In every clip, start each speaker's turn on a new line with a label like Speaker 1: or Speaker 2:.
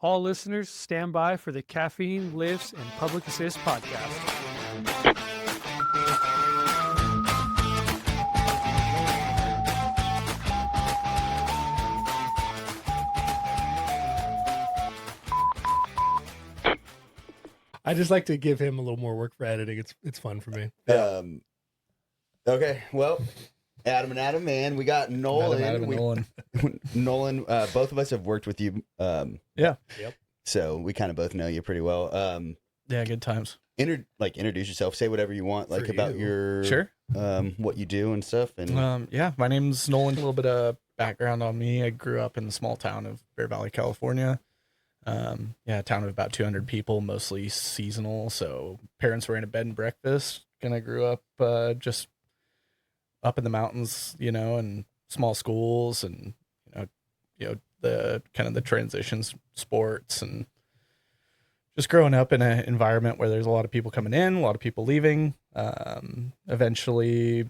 Speaker 1: All listeners, stand by for the Caffeine, Lifts, and Public Assist podcast.
Speaker 2: I just like to give him a little more work for editing. It's fun for me.
Speaker 3: Okay, well, Adam and Adam, man, we got Nolan.
Speaker 4: Adam and Nolan.
Speaker 3: Nolan, both of us have worked with you.
Speaker 4: Yeah.
Speaker 2: Yep.
Speaker 3: So we kind of both know you pretty well.
Speaker 4: Yeah, good times.
Speaker 3: Introduce yourself. Say whatever you want, like
Speaker 2: For
Speaker 3: about
Speaker 2: you.
Speaker 3: your
Speaker 4: Sure.
Speaker 3: what you do and stuff. And
Speaker 4: Yeah, my name's Nolan. A little bit of background on me. I grew up in the small town of Bear Valley, California. A town of about 200 people, mostly seasonal. So parents were in a bed and breakfast. Kind of grew up just up in the mountains, and small schools, and the kind of the transitions, sports, and just growing up in an environment where there's a lot of people coming in, a lot of people leaving. Eventually,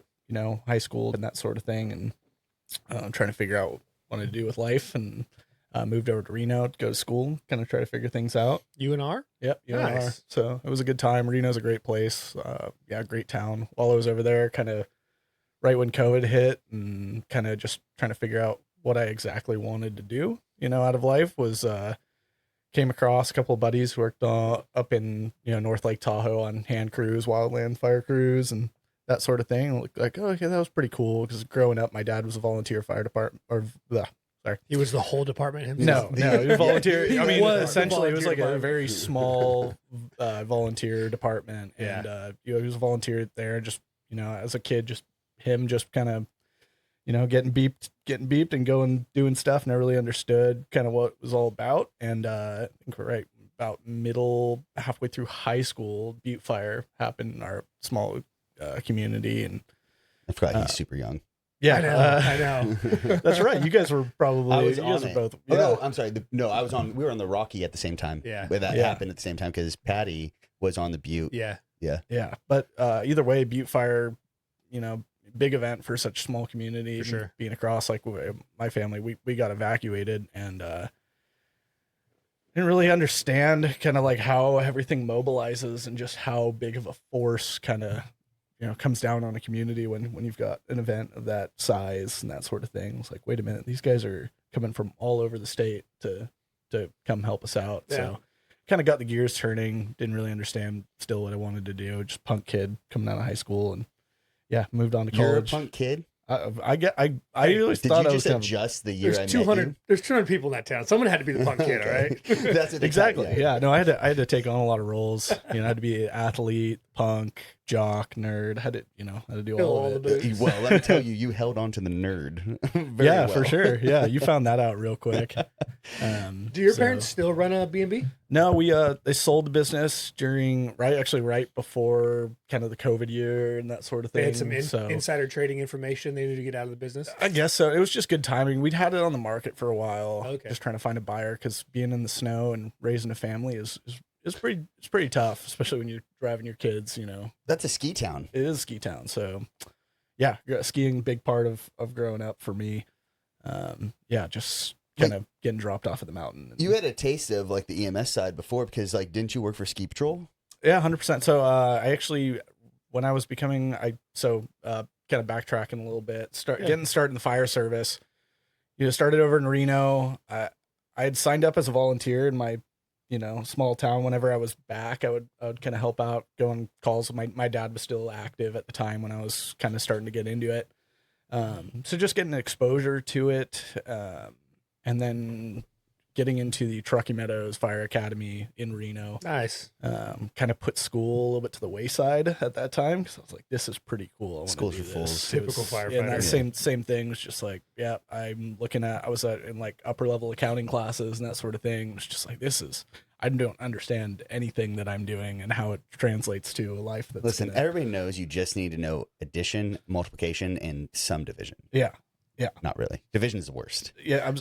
Speaker 4: high school and that sort of thing, and trying to figure out what I wanted to do with life, and moved over to Reno to go to school, kind of try to figure things out.
Speaker 2: UNR?
Speaker 4: Yep, UNR.
Speaker 2: Nice.
Speaker 4: So it was a good time. Reno's a great place. Great town. While I was over there, kind of right when COVID hit, and kind of just trying to figure out what I exactly wanted to do, out of life, was came across a couple of buddies who worked up in North Lake Tahoe on hand crews, wildland fire crews, and that sort of thing. Looked like, oh, okay, that was pretty cool, because growing up, my dad was a volunteer fire department,
Speaker 2: He was the whole department himself.
Speaker 4: No, he was volunteer.
Speaker 2: He
Speaker 4: I mean,
Speaker 2: was the
Speaker 4: essentially, it was like
Speaker 2: volunteer
Speaker 4: a very small volunteer department,
Speaker 2: Yeah.
Speaker 4: and he was a volunteer there. Just as a kid, just kind of getting beeped and going doing stuff. Never really understood kind of what it was all about. And I think we're right about halfway through high school, Butte Fire happened in our small community, and
Speaker 3: I forgot he's super young.
Speaker 4: yeah,
Speaker 2: I know.
Speaker 4: that's right. You guys were probably
Speaker 3: I was
Speaker 4: you guys
Speaker 3: on
Speaker 4: were
Speaker 3: it.
Speaker 4: both.
Speaker 3: Oh, no, I'm sorry. I was on. We were on the Rocky at the same time.
Speaker 2: Yeah.
Speaker 3: But that
Speaker 4: Yeah.
Speaker 3: happened at the same time because Patty was on the Butte.
Speaker 2: Yeah.
Speaker 4: Yeah, but either way, Butte Fire, big event for such a small community.
Speaker 2: For sure.
Speaker 4: Being across, like my family, we got evacuated, and didn't really understand kind of like how everything mobilizes and just how big of a force kind of comes down on a community when you've got an event of that size and that sort of thing. It's like, wait a minute, these guys are coming from all over the state to come help us out.
Speaker 2: Yeah.
Speaker 4: So kind of got the gears turning. Didn't really understand still what I wanted to do. Just punk kid coming out of high school, and moved on to
Speaker 3: You're a
Speaker 4: college.
Speaker 3: punk kid.
Speaker 4: I always
Speaker 3: Did
Speaker 4: thought
Speaker 3: you
Speaker 4: I was
Speaker 3: just
Speaker 4: kind of,
Speaker 3: adjust the year
Speaker 2: There's
Speaker 3: I met
Speaker 2: 200.
Speaker 3: you?
Speaker 2: There's 200 people in that town. Someone had to be the punk kid, all right?
Speaker 3: That's what they
Speaker 4: exactly.
Speaker 3: call it,
Speaker 4: Yeah. No, I had to take on a lot of roles. I had to be athlete, punk, jock, nerd. Had to do all of it.
Speaker 3: Well, let me tell you, you held on to the nerd. Very
Speaker 4: Yeah,
Speaker 3: well.
Speaker 4: for sure. Yeah, you found that out real quick.
Speaker 2: Do your parents still run a B&B?
Speaker 4: No, they sold the business right before kind of the COVID year and that sort of thing.
Speaker 2: They had some
Speaker 4: So
Speaker 2: insider trading information they needed to get out of the business?
Speaker 4: I guess so. It was just good timing. We'd had it on the market for a while,
Speaker 2: Okay.
Speaker 4: just trying to find a buyer, because being in the snow and raising a family is pretty tough, especially when you're driving your kids.
Speaker 3: That's a ski town.
Speaker 4: It is a ski town, so yeah, skiing big part of growing up for me. Just kind of getting dropped off of the mountain.
Speaker 3: You had a taste of like the EMS side before, because like, didn't you work for Ski Patrol?
Speaker 4: Yeah, 100%. So I actually, when I was becoming, kind of backtracking a little bit, getting started in the fire service. Started over in Reno. I had signed up as a volunteer in my, small town. Whenever I was back, I would kind of help out, go on calls. My dad was still active at the time when I was kind of starting to get into it. So just getting exposure to it, and then getting into the Truckee Meadows Fire Academy in Reno.
Speaker 2: Nice.
Speaker 4: Kind of put school a little bit to the wayside at that time, because I was like, this is pretty cool. I wanna
Speaker 3: Schools
Speaker 4: do
Speaker 3: for fools.
Speaker 4: this.
Speaker 2: Typical
Speaker 4: And
Speaker 2: firefighter.
Speaker 4: that same thing was just like, yeah, I was in like upper level accounting classes and that sort of thing. It was just like, I don't understand anything that I'm doing and how it translates to a life that's
Speaker 3: Listen, everybody knows you just need to know addition, multiplication, and some division.
Speaker 4: yeah.
Speaker 3: Not really. Division is the worst.
Speaker 4: Yeah,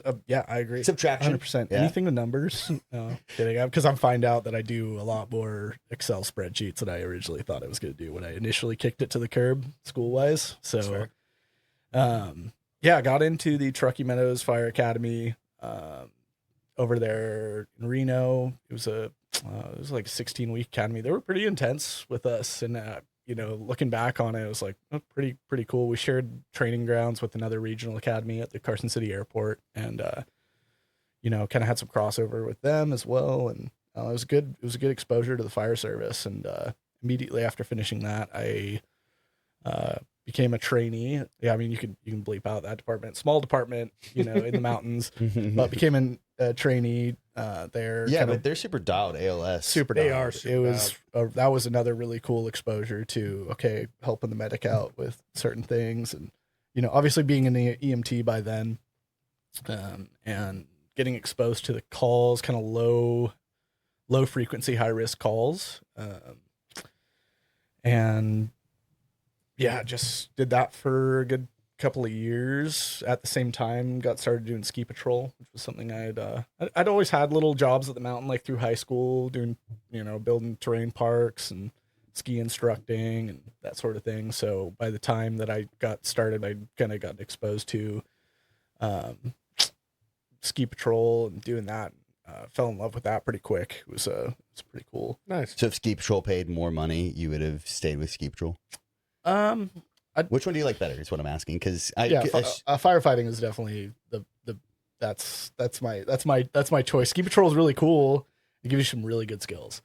Speaker 4: I agree.
Speaker 3: Subtraction.
Speaker 4: 100%.
Speaker 3: Yeah.
Speaker 4: Anything with numbers. No, kidding. Because I find out that I do a lot more Excel spreadsheets than I originally thought I was going to do when I initially kicked it to the curb school wise. So, I got into the Truckee Meadows Fire Academy. over there in Reno. It was like a 16-week academy. They were pretty intense with us, and looking back on it was like pretty cool. We shared training grounds with another regional academy at the Carson City Airport, and kind of had some crossover with them as well. And it was good. It was a good exposure to the fire service. And immediately after finishing that, I became a trainee. Yeah, I mean, you can bleep out that department, small department, in the mountains, but became a trainee there.
Speaker 3: Yeah, but they're super dialed ALS.
Speaker 4: Super
Speaker 2: They
Speaker 4: dialed.
Speaker 2: are super
Speaker 4: It was that was another really cool exposure to helping the medic out with certain things, and obviously being an EMT by then, and getting exposed to the calls, kind of low frequency, high risk calls, and yeah, just did that for a good couple of years. At the same time, got started doing ski patrol, which was something I'd always had little jobs at the mountain, like through high school, doing building terrain parks and ski instructing and that sort of thing. So by the time that I got started, I kind of got exposed to ski patrol and doing that. Fell in love with that pretty quick. It was pretty cool.
Speaker 2: Nice.
Speaker 3: So if ski patrol paid more money, you would have stayed with ski patrol. Which one do you like better? Is what I'm asking. Because
Speaker 4: firefighting is definitely that's my choice. Ski patrol is really cool. It gives you some really good skills,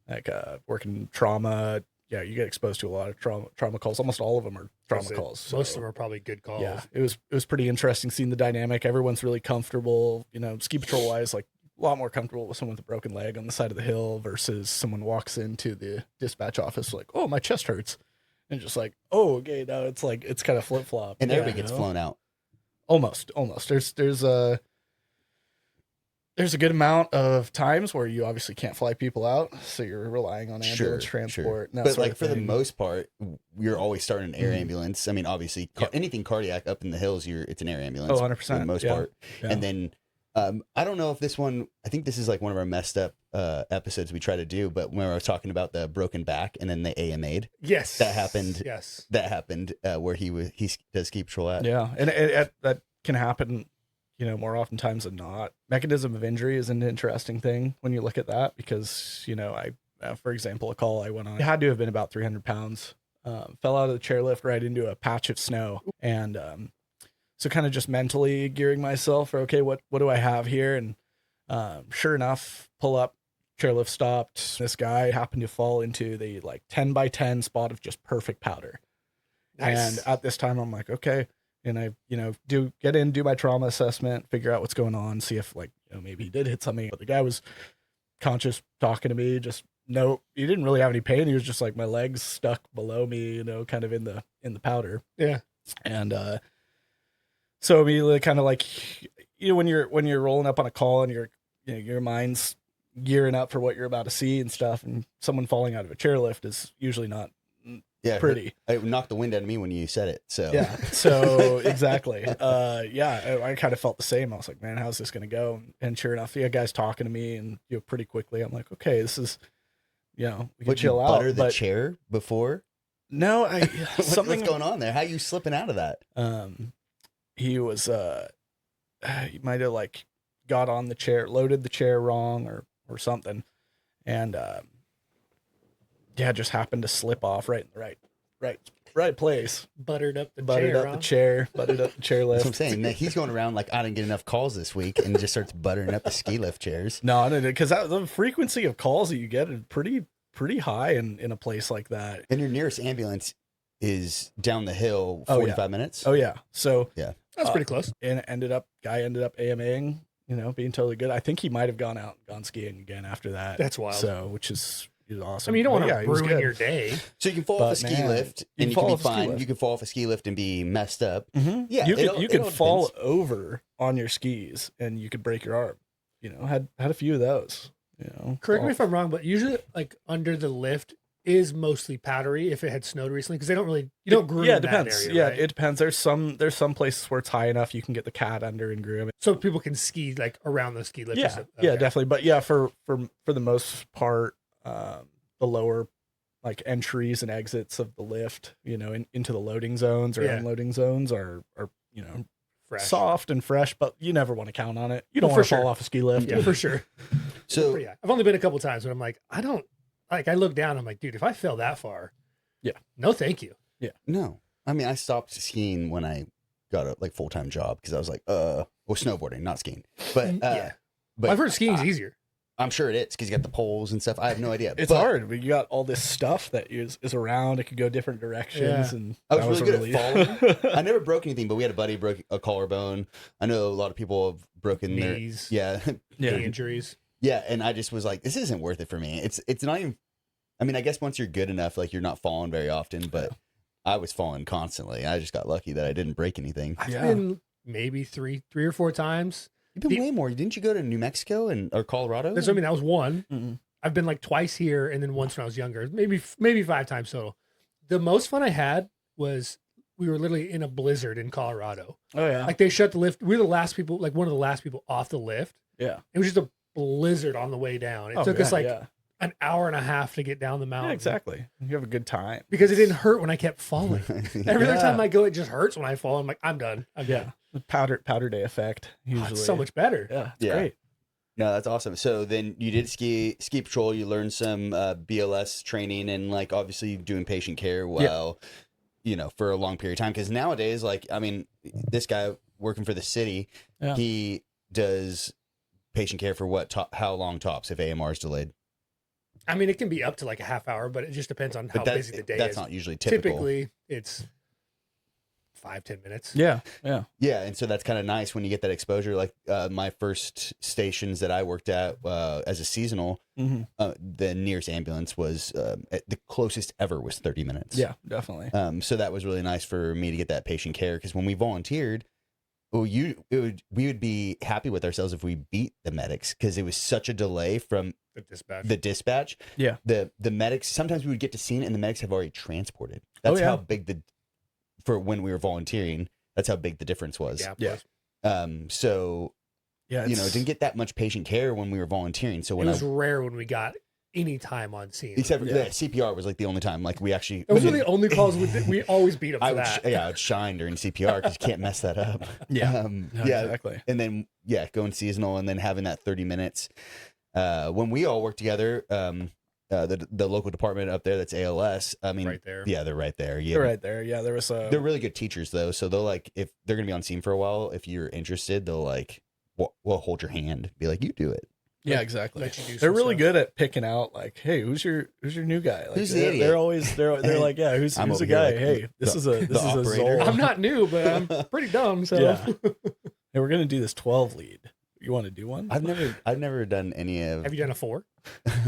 Speaker 4: like working trauma. Yeah, you get exposed to a lot of trauma calls. Almost all of them are trauma calls. So,
Speaker 2: most of them are probably good calls.
Speaker 4: Yeah, it was pretty interesting seeing the dynamic. Everyone's really comfortable. Ski patrol wise, like a lot more comfortable with someone with a broken leg on the side of the hill versus someone walks into the dispatch office like, oh, my chest hurts. And just like, oh, okay, now it's kind of flip flop.
Speaker 3: And everybody gets flown out.
Speaker 4: Almost. There's a good amount of times where you obviously can't fly people out, so you're relying on ambulance transport.
Speaker 3: Sure. But like for the most part, you're always starting an air ambulance. I mean, obviously, anything cardiac up in the hills, it's an air ambulance.
Speaker 4: Oh, 100%.
Speaker 3: For the most part. Yeah. And then I don't know if this one, I think this is like one of our messed up episodes we try to do, but when I was talking about the broken back and then the AMA'd.
Speaker 2: Yes.
Speaker 3: That happened.
Speaker 2: Yes.
Speaker 3: That happened where he does ski patrol at.
Speaker 4: Yeah. And that can happen, more oftentimes than not. Mechanism of injury is an interesting thing when you look at that, because, for example, a call I went on, it had to have been about 300 pounds, fell out of the chairlift right into a patch of snow. And, so kind of just mentally gearing myself for, okay, what do I have here? And sure enough, pull up, chairlift stopped. This guy happened to fall into the 10 by 10 spot of just perfect powder. Nice. And at this time, I'm like, okay. And I, do my trauma assessment, figure out what's going on, see if maybe he did hit something. But the guy was conscious, talking to me, he didn't really have any pain. He was just like, my legs stuck below me, kind of in the powder.
Speaker 2: Yeah.
Speaker 4: And, so immediately kind of when you're rolling up on a call and your mind's gearing up for what you're about to see and stuff, and someone falling out of a chairlift is usually not pretty.
Speaker 3: It knocked the wind out of me when you said it. So
Speaker 4: yeah, so exactly. I kind of felt the same. I was like, man, how's this going to go? And sure enough, the guy's talking to me, and pretty quickly, I'm like, okay, this is, we can chill out.
Speaker 3: Butter the chair before?
Speaker 4: No,
Speaker 3: what's going on there? How are you slipping out of that?
Speaker 4: He was he might have got on the chair, loaded the chair wrong or something, and just happened to slip off right in the right place.
Speaker 2: Buttered up the
Speaker 4: chair lift.
Speaker 3: That's what I'm saying. He's going around like, I didn't get enough calls this week, and just starts buttering up the ski lift chairs.
Speaker 4: No, because the frequency of calls that you get is pretty high in a place like that.
Speaker 3: And your nearest ambulance is down the hill, 45 minutes.
Speaker 4: Oh yeah. So
Speaker 3: yeah.
Speaker 2: That's pretty close.
Speaker 4: And guy ended up AMAing, being totally good. I think he might have gone skiing again after that.
Speaker 2: That's wild.
Speaker 4: So, which is awesome.
Speaker 2: I mean, you don't want to ruin your day.
Speaker 3: So you can fall off a ski lift and you can be fine. You can fall off a ski lift and be messed up.
Speaker 4: Mm-hmm. Yeah. You can fall over on your skis and you could break your arm. Had a few of those.
Speaker 2: Correct me if I'm wrong, but usually under the lift is mostly powdery if it had snowed recently, because they don't really, you don't groom
Speaker 4: it depends.
Speaker 2: that area,
Speaker 4: yeah,
Speaker 2: right?
Speaker 4: It depends. There's some places where it's high enough you can get the cat under and groom it,
Speaker 2: so people can ski around the ski lift.
Speaker 4: Yeah, yeah, definitely. But yeah, for the most part, the lower entries and exits of the lift, into the loading zones or unloading zones are
Speaker 2: fresh.
Speaker 4: soft and fresh, but you never want to count on it. You don't
Speaker 2: Well,
Speaker 4: want
Speaker 2: for
Speaker 4: to fall
Speaker 2: sure.
Speaker 4: off a ski lift.
Speaker 2: Yeah, for sure.
Speaker 3: So
Speaker 2: But yeah, I've only been a couple times, but I'm like, I don't like. I look down, I'm like, dude, if I fell that far,
Speaker 4: Yeah.
Speaker 2: no, thank you.
Speaker 3: no, I mean, I stopped skiing when I got a full-time job because I was like, well, snowboarding, not skiing. But
Speaker 2: Yeah.
Speaker 3: but
Speaker 2: Well, I've heard skiing's easier.
Speaker 3: I'm sure it is because you got the poles and stuff. I have no idea.
Speaker 4: It's
Speaker 3: But
Speaker 4: hard, but you got all this stuff that is around. It could go different directions,
Speaker 2: Yeah.
Speaker 4: and
Speaker 3: I was
Speaker 4: that
Speaker 3: really good at falling. I never broke anything, but we had a buddy who broke a collarbone. I know a lot of people have broken
Speaker 2: Knees,
Speaker 3: their
Speaker 4: Yeah.
Speaker 2: knee injuries.
Speaker 3: yeah, and I just was like, this isn't worth it for me. It's not even. I mean, I guess once you're good enough, like you're not falling very often, but I was falling constantly. I just got lucky that I didn't break anything.
Speaker 2: I've
Speaker 4: Yeah.
Speaker 2: been maybe three or four times.
Speaker 3: You've been way more. Didn't you go to New Mexico or Colorado?
Speaker 2: That's what I mean. That was one.
Speaker 4: Mhm.
Speaker 2: I've been like twice here, and then once when I was younger. Maybe 5 times total. The most fun I had was we were literally in a blizzard in Colorado.
Speaker 4: Oh yeah,
Speaker 2: Like they shut the lift. We were the last people, like one of the last people off the lift.
Speaker 4: yeah.
Speaker 2: It was just a blizzard on the way down. It
Speaker 4: Oh,
Speaker 2: took
Speaker 4: yeah,
Speaker 2: us like
Speaker 4: yeah.
Speaker 2: an hour and a half to get down the mountain.
Speaker 4: Yeah, exactly. You have a good time.
Speaker 2: Because it didn't hurt when I kept falling. Every other
Speaker 4: Yeah.
Speaker 2: time I go, it just hurts when I fall. I'm like, I'm done. I'm
Speaker 4: Yeah,
Speaker 2: done.
Speaker 4: the powder day effect.
Speaker 2: Oh,
Speaker 4: Usually,
Speaker 2: it's so much better.
Speaker 4: Yeah, it's
Speaker 3: Yeah.
Speaker 4: great.
Speaker 3: No, that's awesome. So then you did ski patrol. You learned some BLS training and like obviously doing patient care while for a long period of time. Because nowadays, like I mean, this guy working for the city,
Speaker 4: Yeah.
Speaker 3: he does patient care for how long tops if AMR is delayed.
Speaker 2: I mean, it can be up to like a half hour, but it just depends on how
Speaker 3: But
Speaker 2: busy the day
Speaker 3: that's
Speaker 2: is.
Speaker 3: not usually typical.
Speaker 2: Typically, it's 5-10 minutes.
Speaker 4: Yeah, yeah.
Speaker 3: Yeah, and so that's kind of nice when you get that exposure. Like my first stations that I worked at as a seasonal,
Speaker 4: Mm-hmm.
Speaker 3: the nearest ambulance was the closest ever was 30 minutes.
Speaker 4: Yeah, definitely.
Speaker 3: So that was really nice for me to get that patient care because when we volunteered, we would be happy with ourselves if we beat the medics because it was such a delay from
Speaker 2: The dispatch.
Speaker 4: Yeah.
Speaker 3: The medics, sometimes we would get to scene and the medics have already transported. That's
Speaker 4: yeah.
Speaker 3: how big for when we were volunteering, that's how big the difference was.
Speaker 4: Yeah.
Speaker 3: So
Speaker 4: Yeah,
Speaker 3: didn't get that much patient care when we were volunteering. So
Speaker 2: It
Speaker 3: when
Speaker 2: was rare when we got any time on scene.
Speaker 3: except for
Speaker 4: Yeah.
Speaker 3: CPR was like the only time like we actually.
Speaker 2: Those were the only calls we always beat them for
Speaker 3: I would
Speaker 2: that.
Speaker 3: I would shine during CPR because you can't mess that up.
Speaker 4: Yeah.
Speaker 3: Yeah,
Speaker 4: exactly.
Speaker 3: and then going seasonal and then having that 30 minutes. When we all work together, the local department up there that's ALS. I mean,
Speaker 2: Right there.
Speaker 3: Yeah, they're right there. Yeah,
Speaker 4: You're right there. Yeah, there was a.
Speaker 3: They're really good teachers though, so they'll like if they're gonna be on scene for a while. If you're interested, they'll like we'll hold your hand, be like, you do it.
Speaker 4: Yeah, exactly.
Speaker 2: Let you do
Speaker 4: They're
Speaker 2: some
Speaker 4: really
Speaker 2: stuff.
Speaker 4: good at picking out like, hey, who's your new guy? Like,
Speaker 3: Who's the
Speaker 4: they're,
Speaker 3: idiot?
Speaker 4: they're always they're like, yeah, who's
Speaker 3: I'm
Speaker 4: the
Speaker 3: over here
Speaker 4: guy?
Speaker 3: like
Speaker 4: Hey, this
Speaker 3: the-
Speaker 4: is a
Speaker 3: the operator.
Speaker 4: Zoll.
Speaker 2: I'm not new, but I'm pretty dumb. So
Speaker 4: Yeah. Hey, we're gonna do this 12 lead. You want to do one?
Speaker 3: I've never done any of.
Speaker 2: have you done a 4?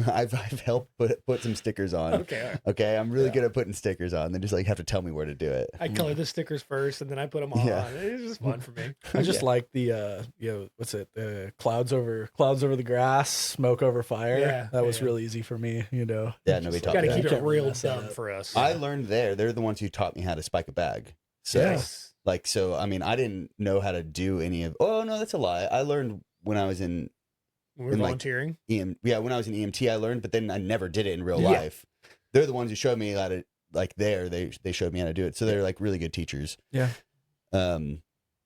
Speaker 3: I've helped put some stickers on.
Speaker 2: Okay. All right.
Speaker 3: Okay, I'm really
Speaker 4: Yeah.
Speaker 3: good at putting stickers on. They just like have to tell me where to do it.
Speaker 2: I color the stickers first, and then I put them on.
Speaker 3: Yeah.
Speaker 2: It's just fun for me.
Speaker 4: I just
Speaker 3: Yeah.
Speaker 4: like the what's it? The clouds over the grass, smoke over fire.
Speaker 2: Yeah,
Speaker 4: That was
Speaker 2: yeah.
Speaker 4: really easy for me.
Speaker 3: Yeah, nobody taught
Speaker 2: Got
Speaker 3: me
Speaker 2: to
Speaker 3: that.
Speaker 2: keep it
Speaker 4: Can't really
Speaker 2: real
Speaker 4: mess that
Speaker 2: dumb
Speaker 4: up.
Speaker 2: for us.
Speaker 3: I learned there. They're the ones who taught me how to spike a bag. So
Speaker 2: Yes.
Speaker 3: like so I mean I didn't know how to do any of. Oh no, that's a lie. I learned when I was in
Speaker 2: When we were
Speaker 3: and, like,
Speaker 2: volunteering.
Speaker 3: when I was in EMT I learned, but then I never did it in real
Speaker 2: Yeah.
Speaker 3: life. They're the ones who showed me how to like they showed me how to do it. So they're like really good teachers.
Speaker 4: Yeah.
Speaker 3: No,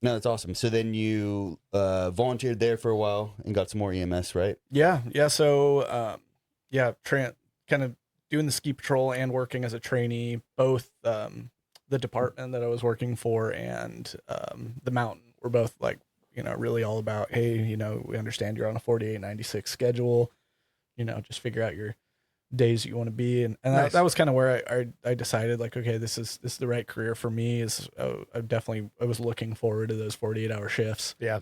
Speaker 3: that's awesome. So then you volunteered there for a while and got some more EMS, right?
Speaker 4: Yeah. So kind of doing the ski patrol and working as a trainee, both the department that I was working for and the mountain were both like, really all about, hey, we understand you're on a 48-96 schedule, just figure out your days you want to be. And
Speaker 2: Nice.
Speaker 4: that was kind of where I decided like, okay, this is the right career for me. I was looking forward to those 48-hour shifts.
Speaker 2: Yeah.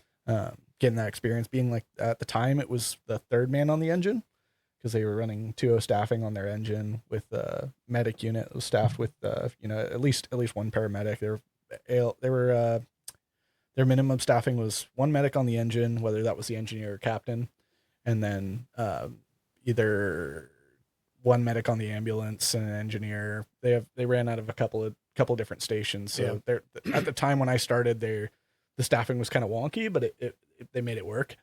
Speaker 4: Getting that experience, being like at the time it was the third man on the engine because they were running 2-0 staffing on their engine with a medic unit that was staffed with at least one paramedic. Their minimum staffing was one medic on the engine, whether that was the engineer or captain, and then either one medic on the ambulance and an engineer. They ran out of a couple of different stations. So at the time when I started, the staffing was kind of wonky, but they made it work.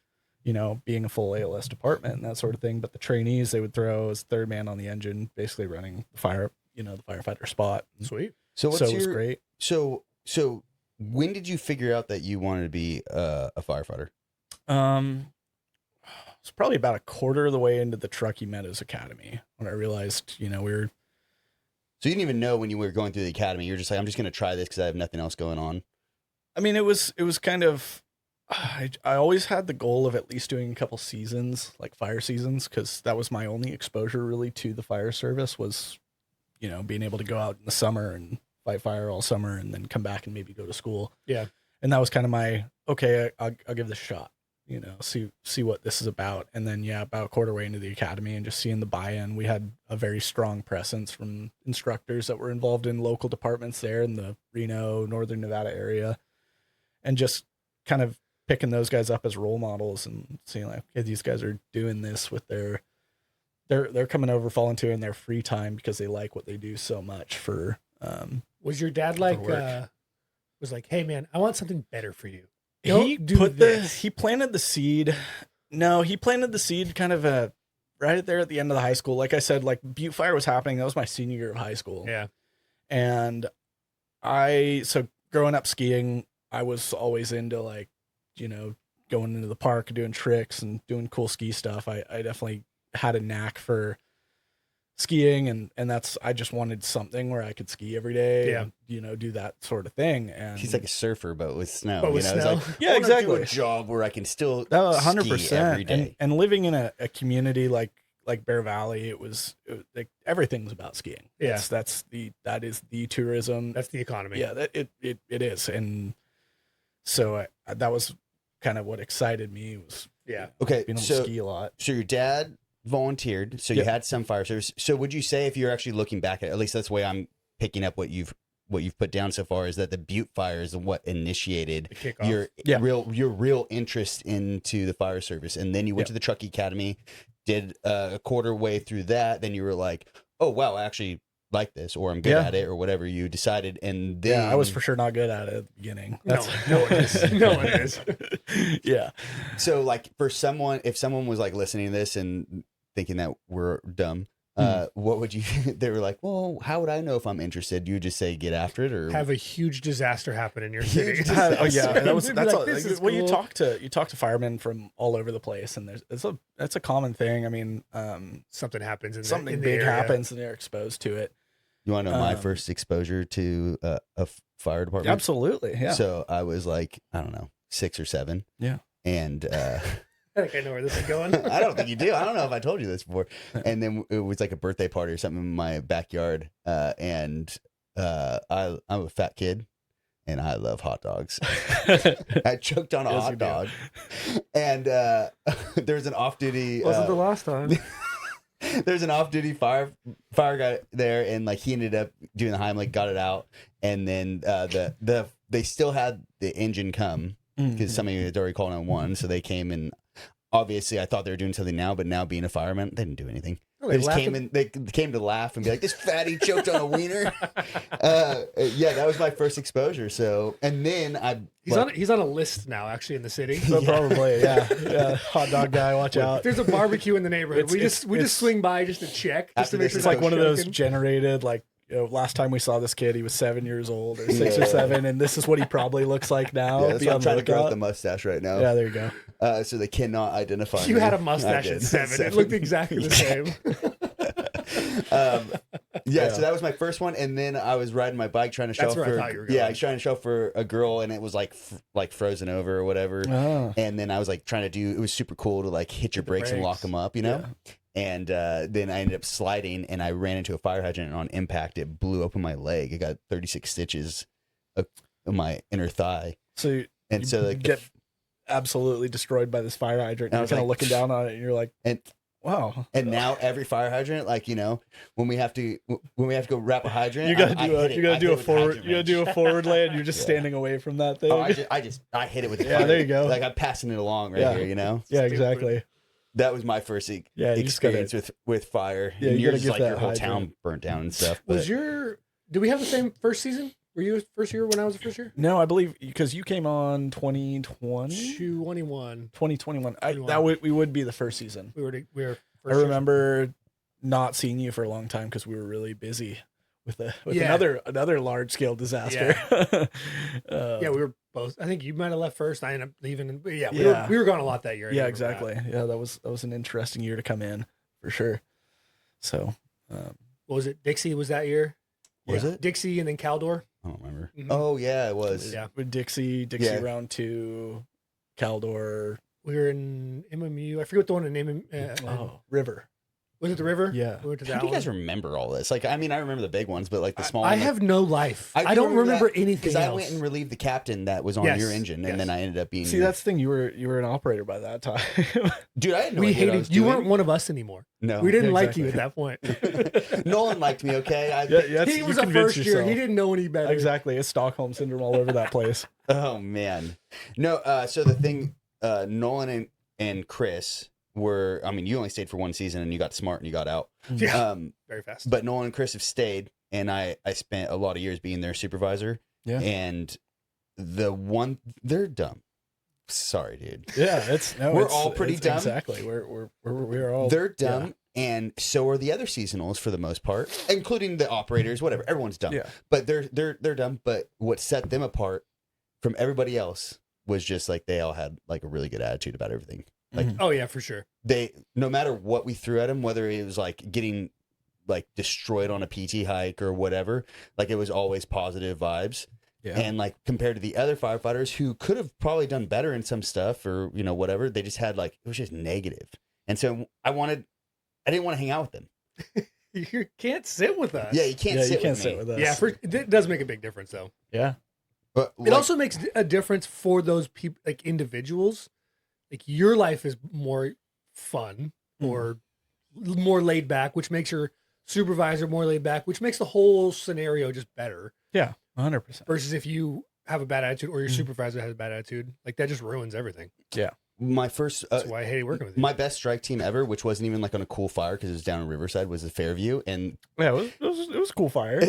Speaker 4: Being a full ALS department and that sort of thing. But the trainees they would throw as third man on the engine, basically running the firefighter spot.
Speaker 2: Sweet.
Speaker 3: So what's
Speaker 4: So it was great.
Speaker 3: So when did you figure out that you wanted to be a firefighter?
Speaker 4: It's probably about a quarter of the way into the Truckee Meadows Academy when I realized, we were.
Speaker 3: So you didn't even know when you were going through the academy. You're just like, I'm just going to try this because I have nothing else going on.
Speaker 4: I mean, it was kind of. I always had the goal of at least doing a couple seasons, like fire seasons, because that was my only exposure really to the fire service was, being able to go out in the summer and fight fire all summer and then come back and maybe go to school.
Speaker 2: Yeah.
Speaker 4: And that was kind of my, okay, I'll give this a shot, see what this is about. And then, about a quarter way into the academy and just seeing the buy-in, we had a very strong presence from instructors that were involved in local departments there in the Reno, Northern Nevada area. And just kind of picking those guys up as role models and seeing like, okay, these guys are doing this with they're coming over volunteering their free time because they like what they do so much for,
Speaker 2: was your dad like, was like, hey man, I want something better for you.
Speaker 4: He planted the seed. No, he planted the seed kind of right there at the end of the high school. Like I said, like Butte Fire was happening. That was my senior year of high school.
Speaker 2: Yeah.
Speaker 4: And so growing up skiing, I was always into like, going into the park, doing tricks and doing cool ski stuff. I definitely had a knack for skiing and I just wanted something where I could ski every day.
Speaker 2: Yeah.
Speaker 4: And, do that sort of thing. And
Speaker 3: He's like a surfer, but with snow.
Speaker 2: But with
Speaker 3: It's
Speaker 2: snow.
Speaker 3: like,
Speaker 4: Yeah,
Speaker 3: I wanna
Speaker 4: exactly.
Speaker 3: Do a job where I can still
Speaker 4: 100%.
Speaker 3: ski every day.
Speaker 4: And living in a community like Bear Valley, it was like everything's about skiing.
Speaker 2: Yeah.
Speaker 4: That is the tourism.
Speaker 2: That's the economy.
Speaker 4: Yeah, it is. And so that was kind of what excited me was
Speaker 3: Okay,
Speaker 4: being able
Speaker 3: so
Speaker 4: to ski a lot.
Speaker 3: So your dad volunteered, so you
Speaker 4: Yep.
Speaker 3: had some fire service. So would you say, if you're actually looking back at least that's the way I'm picking up what you've put down so far, is that the Butte Fire is what initiated
Speaker 2: The kickoff.
Speaker 3: your real interest into the fire service, and then you went
Speaker 4: Yep.
Speaker 3: to the Truckee Academy, did a quarter way through that, then you were like, oh wow, I actually like this, or I'm good
Speaker 4: Yeah.
Speaker 3: at it, or whatever you decided, and then
Speaker 4: Yeah, I was for sure not good at it at the beginning.
Speaker 2: No one is. No one is.
Speaker 4: Yeah.
Speaker 3: So like for someone, if someone was like listening to this and thinking that we're dumb, what would you, they were like, well, how would I know if I'm interested? You would just say, get after it, or
Speaker 2: Have a huge disaster happen in your city.
Speaker 4: Oh yeah, and
Speaker 2: They'd be
Speaker 4: that's
Speaker 2: like,
Speaker 4: all.
Speaker 2: "This is
Speaker 4: Well, you
Speaker 2: cool."
Speaker 4: talk to firemen from all over the place, and that's a common thing. I mean,
Speaker 2: Something happens in
Speaker 4: something
Speaker 2: in the
Speaker 4: big
Speaker 2: area.
Speaker 4: happens, and they're exposed to it.
Speaker 3: you want to know my first exposure to a fire department?
Speaker 4: Absolutely, yeah.
Speaker 3: So I was like, I don't know, 6 or 7.
Speaker 4: Yeah.
Speaker 3: And
Speaker 2: I think I know where this is going.
Speaker 3: I don't think you do. I don't know if I told you this before. And then it was like a birthday party or something in my backyard. And I'm a fat kid and I love hot dogs. I choked on a
Speaker 4: Yes, you
Speaker 3: hot
Speaker 4: do.
Speaker 3: dog. And there's an off-duty...
Speaker 1: Wasn't the last time.
Speaker 3: there's an off-duty fire guy there, and like he ended up doing the Heimlich, got it out, and then they still had the engine come because somebody had already called on one, so they came, and obviously I thought they were doing something now, but now being a fireman, they didn't do anything.
Speaker 2: Oh,
Speaker 3: They just came in. They came to laugh and be like, "This fatty choked on a wiener." Yeah, that was my first exposure. So, and then
Speaker 2: He's on a list now, actually, in the city.
Speaker 4: So probably, yeah. Hot dog guy, watch out.
Speaker 2: If there's a barbecue in the neighborhood, we just swing by just to check, just
Speaker 3: After
Speaker 2: to make
Speaker 3: this
Speaker 2: sure
Speaker 3: is
Speaker 4: It's like
Speaker 2: no
Speaker 4: one of those
Speaker 2: choking.
Speaker 4: generated, like, last time we saw this kid, he was 7 years old or 6 or 7, and this is what he probably looks like now.
Speaker 3: yeah, that's
Speaker 4: Be
Speaker 3: why
Speaker 4: on
Speaker 3: I'm trying to grow out
Speaker 4: lookout.
Speaker 3: the mustache right now.
Speaker 4: Yeah, there you go.
Speaker 3: So they cannot identify.
Speaker 2: You
Speaker 3: me.
Speaker 2: had a mustache
Speaker 3: I
Speaker 2: at
Speaker 3: did.
Speaker 2: 7. It looked exactly the same.
Speaker 3: Yeah, so that was my first one, and then I was riding my bike trying to show
Speaker 2: That's
Speaker 3: up
Speaker 2: where I
Speaker 3: for
Speaker 2: thought you were
Speaker 3: yeah, I
Speaker 2: going.
Speaker 3: was trying to show up for a girl, and it was like frozen over or whatever.
Speaker 4: Oh.
Speaker 3: And then I was like trying to do. It was super cool to like hit your brakes and lock
Speaker 2: brakes.
Speaker 3: them up, you know. And then I ended up sliding, and I ran into a fire hydrant, and on impact, it blew open my leg. It got 36 stitches in my inner thigh,
Speaker 4: So
Speaker 3: and so like
Speaker 4: get absolutely destroyed by this fire hydrant.
Speaker 3: I
Speaker 4: And you're
Speaker 3: was
Speaker 4: kind of
Speaker 3: like,
Speaker 4: looking down on it, and you're like,
Speaker 3: and
Speaker 4: wow.
Speaker 3: And now every fire hydrant, like, you know, when we have to go wrap a hydrant,
Speaker 4: You gotta
Speaker 3: I
Speaker 4: do
Speaker 3: hit it.
Speaker 4: you gotta
Speaker 3: I
Speaker 4: do
Speaker 3: hit
Speaker 4: a
Speaker 3: it with
Speaker 4: forward
Speaker 3: hydrant
Speaker 4: you gotta do a
Speaker 3: wrench.
Speaker 4: forward lay, and you're just
Speaker 3: Yeah.
Speaker 4: standing away from that thing.
Speaker 3: Oh, I hit it with the
Speaker 4: Yeah,
Speaker 3: fire.
Speaker 4: there you go.
Speaker 3: Like I'm passing it along right
Speaker 4: Yeah.
Speaker 3: here, you know.
Speaker 4: Yeah, exactly.
Speaker 3: That was my first
Speaker 4: Yeah, you just gotta-
Speaker 3: experience with fire.
Speaker 4: Yeah,
Speaker 3: and
Speaker 4: you
Speaker 3: yours
Speaker 4: gotta
Speaker 3: is
Speaker 4: get
Speaker 3: like
Speaker 4: that
Speaker 3: your whole
Speaker 4: hydrant.
Speaker 3: town burnt down and stuff.
Speaker 2: Was
Speaker 3: But
Speaker 2: do we have the same first season? Were you first year when I was the first year?
Speaker 4: No, I believe because you came on 2020,
Speaker 2: 21.
Speaker 4: 2021.
Speaker 2: 21.
Speaker 4: We would be the first season.
Speaker 2: We were
Speaker 4: I remember not seeing you for a long time because we were really busy with
Speaker 2: Yeah.
Speaker 4: another large scale disaster.
Speaker 2: Yeah, we were both. I think you might have left first. I ended up leaving. But yeah,
Speaker 4: Yeah.
Speaker 2: we were gone a lot that year. I
Speaker 4: Yeah,
Speaker 2: remember that.
Speaker 4: exactly. Yeah, that was an interesting year to come in for sure. So,
Speaker 2: What was it? Dixie was that year.
Speaker 3: Was it?
Speaker 2: Dixie and then Caldor?
Speaker 3: I don't remember.
Speaker 2: Mhm.
Speaker 3: Oh yeah, it was.
Speaker 2: Yeah.
Speaker 4: with Dixie
Speaker 3: Yeah.
Speaker 4: round 2, Caldor,
Speaker 2: We were in MMU. I forget what the one in MMU.
Speaker 4: River.
Speaker 2: Was it the river?
Speaker 4: Yeah.
Speaker 2: We went to
Speaker 3: How
Speaker 2: that
Speaker 3: do you
Speaker 2: one.
Speaker 3: guys remember all this? Like, I mean, I remember the big ones, but like the small.
Speaker 2: I
Speaker 3: one,
Speaker 2: have no life.
Speaker 3: I
Speaker 2: I don't remember anything
Speaker 3: because I
Speaker 2: else.
Speaker 3: went and relieved the captain that was on
Speaker 2: Yes,
Speaker 3: your engine, and
Speaker 2: yes.
Speaker 3: then I ended up being.
Speaker 4: See, that's the thing. You were an operator by that time.
Speaker 3: dude. I had no
Speaker 2: we
Speaker 3: idea what I
Speaker 2: hated
Speaker 3: was
Speaker 2: you.
Speaker 3: doing.
Speaker 2: Weren't one of us anymore.
Speaker 3: No,
Speaker 2: We didn't
Speaker 4: Yeah,
Speaker 2: like
Speaker 4: exactly.
Speaker 2: you at that point.
Speaker 3: Nolan liked me. Okay,
Speaker 2: He was a first year. He didn't know any better.
Speaker 4: Exactly. It's Stockholm syndrome all over that place.
Speaker 3: Oh man, no. So the thing, Nolan and Chris were. I mean, you only stayed for one season, and you got smart and you got out.
Speaker 2: Yeah. Very fast.
Speaker 3: But Nolan and Chris have stayed, and I spent a lot of years being their supervisor.
Speaker 4: Yeah.
Speaker 3: And they're dumb. Sorry, dude.
Speaker 4: Yeah,
Speaker 3: We're all pretty dumb.
Speaker 4: Exactly. We're all
Speaker 3: They're dumb, and so are the other seasonals for the most part, including the operators. Whatever, everyone's dumb.
Speaker 4: Yeah.
Speaker 3: But they're dumb. But what set them apart from everybody else was just like they all had like a really good attitude about everything. Like
Speaker 2: Oh yeah, for sure.
Speaker 3: they, no matter what we threw at them, whether it was like getting like destroyed on a PT hike or whatever, like it was always positive vibes.
Speaker 4: Yeah.
Speaker 3: And like compared to the other firefighters who could have probably done better in some stuff or whatever, they just had like it was just negative. And so I didn't want to hang out with them.
Speaker 2: You can't sit with us.
Speaker 3: Yeah, you can't sit with me.
Speaker 4: with us.
Speaker 2: Yeah, it does make a big difference though.
Speaker 4: Yeah.
Speaker 3: But
Speaker 2: It also makes a difference for those people, like individuals. Like your life is more fun or more laid back, which makes your supervisor more laid back, which makes the whole scenario just better.
Speaker 4: Yeah. 100%.
Speaker 2: Versus if you have a bad attitude or your supervisor has a bad attitude, like that just ruins everything.
Speaker 4: Yeah.
Speaker 3: my first
Speaker 2: That's why I hated working with you.
Speaker 3: my best strike team ever, which wasn't even like on a cool fire because it was down in Riverside, was the Fairview. And
Speaker 4: Yeah, it was a cool fire.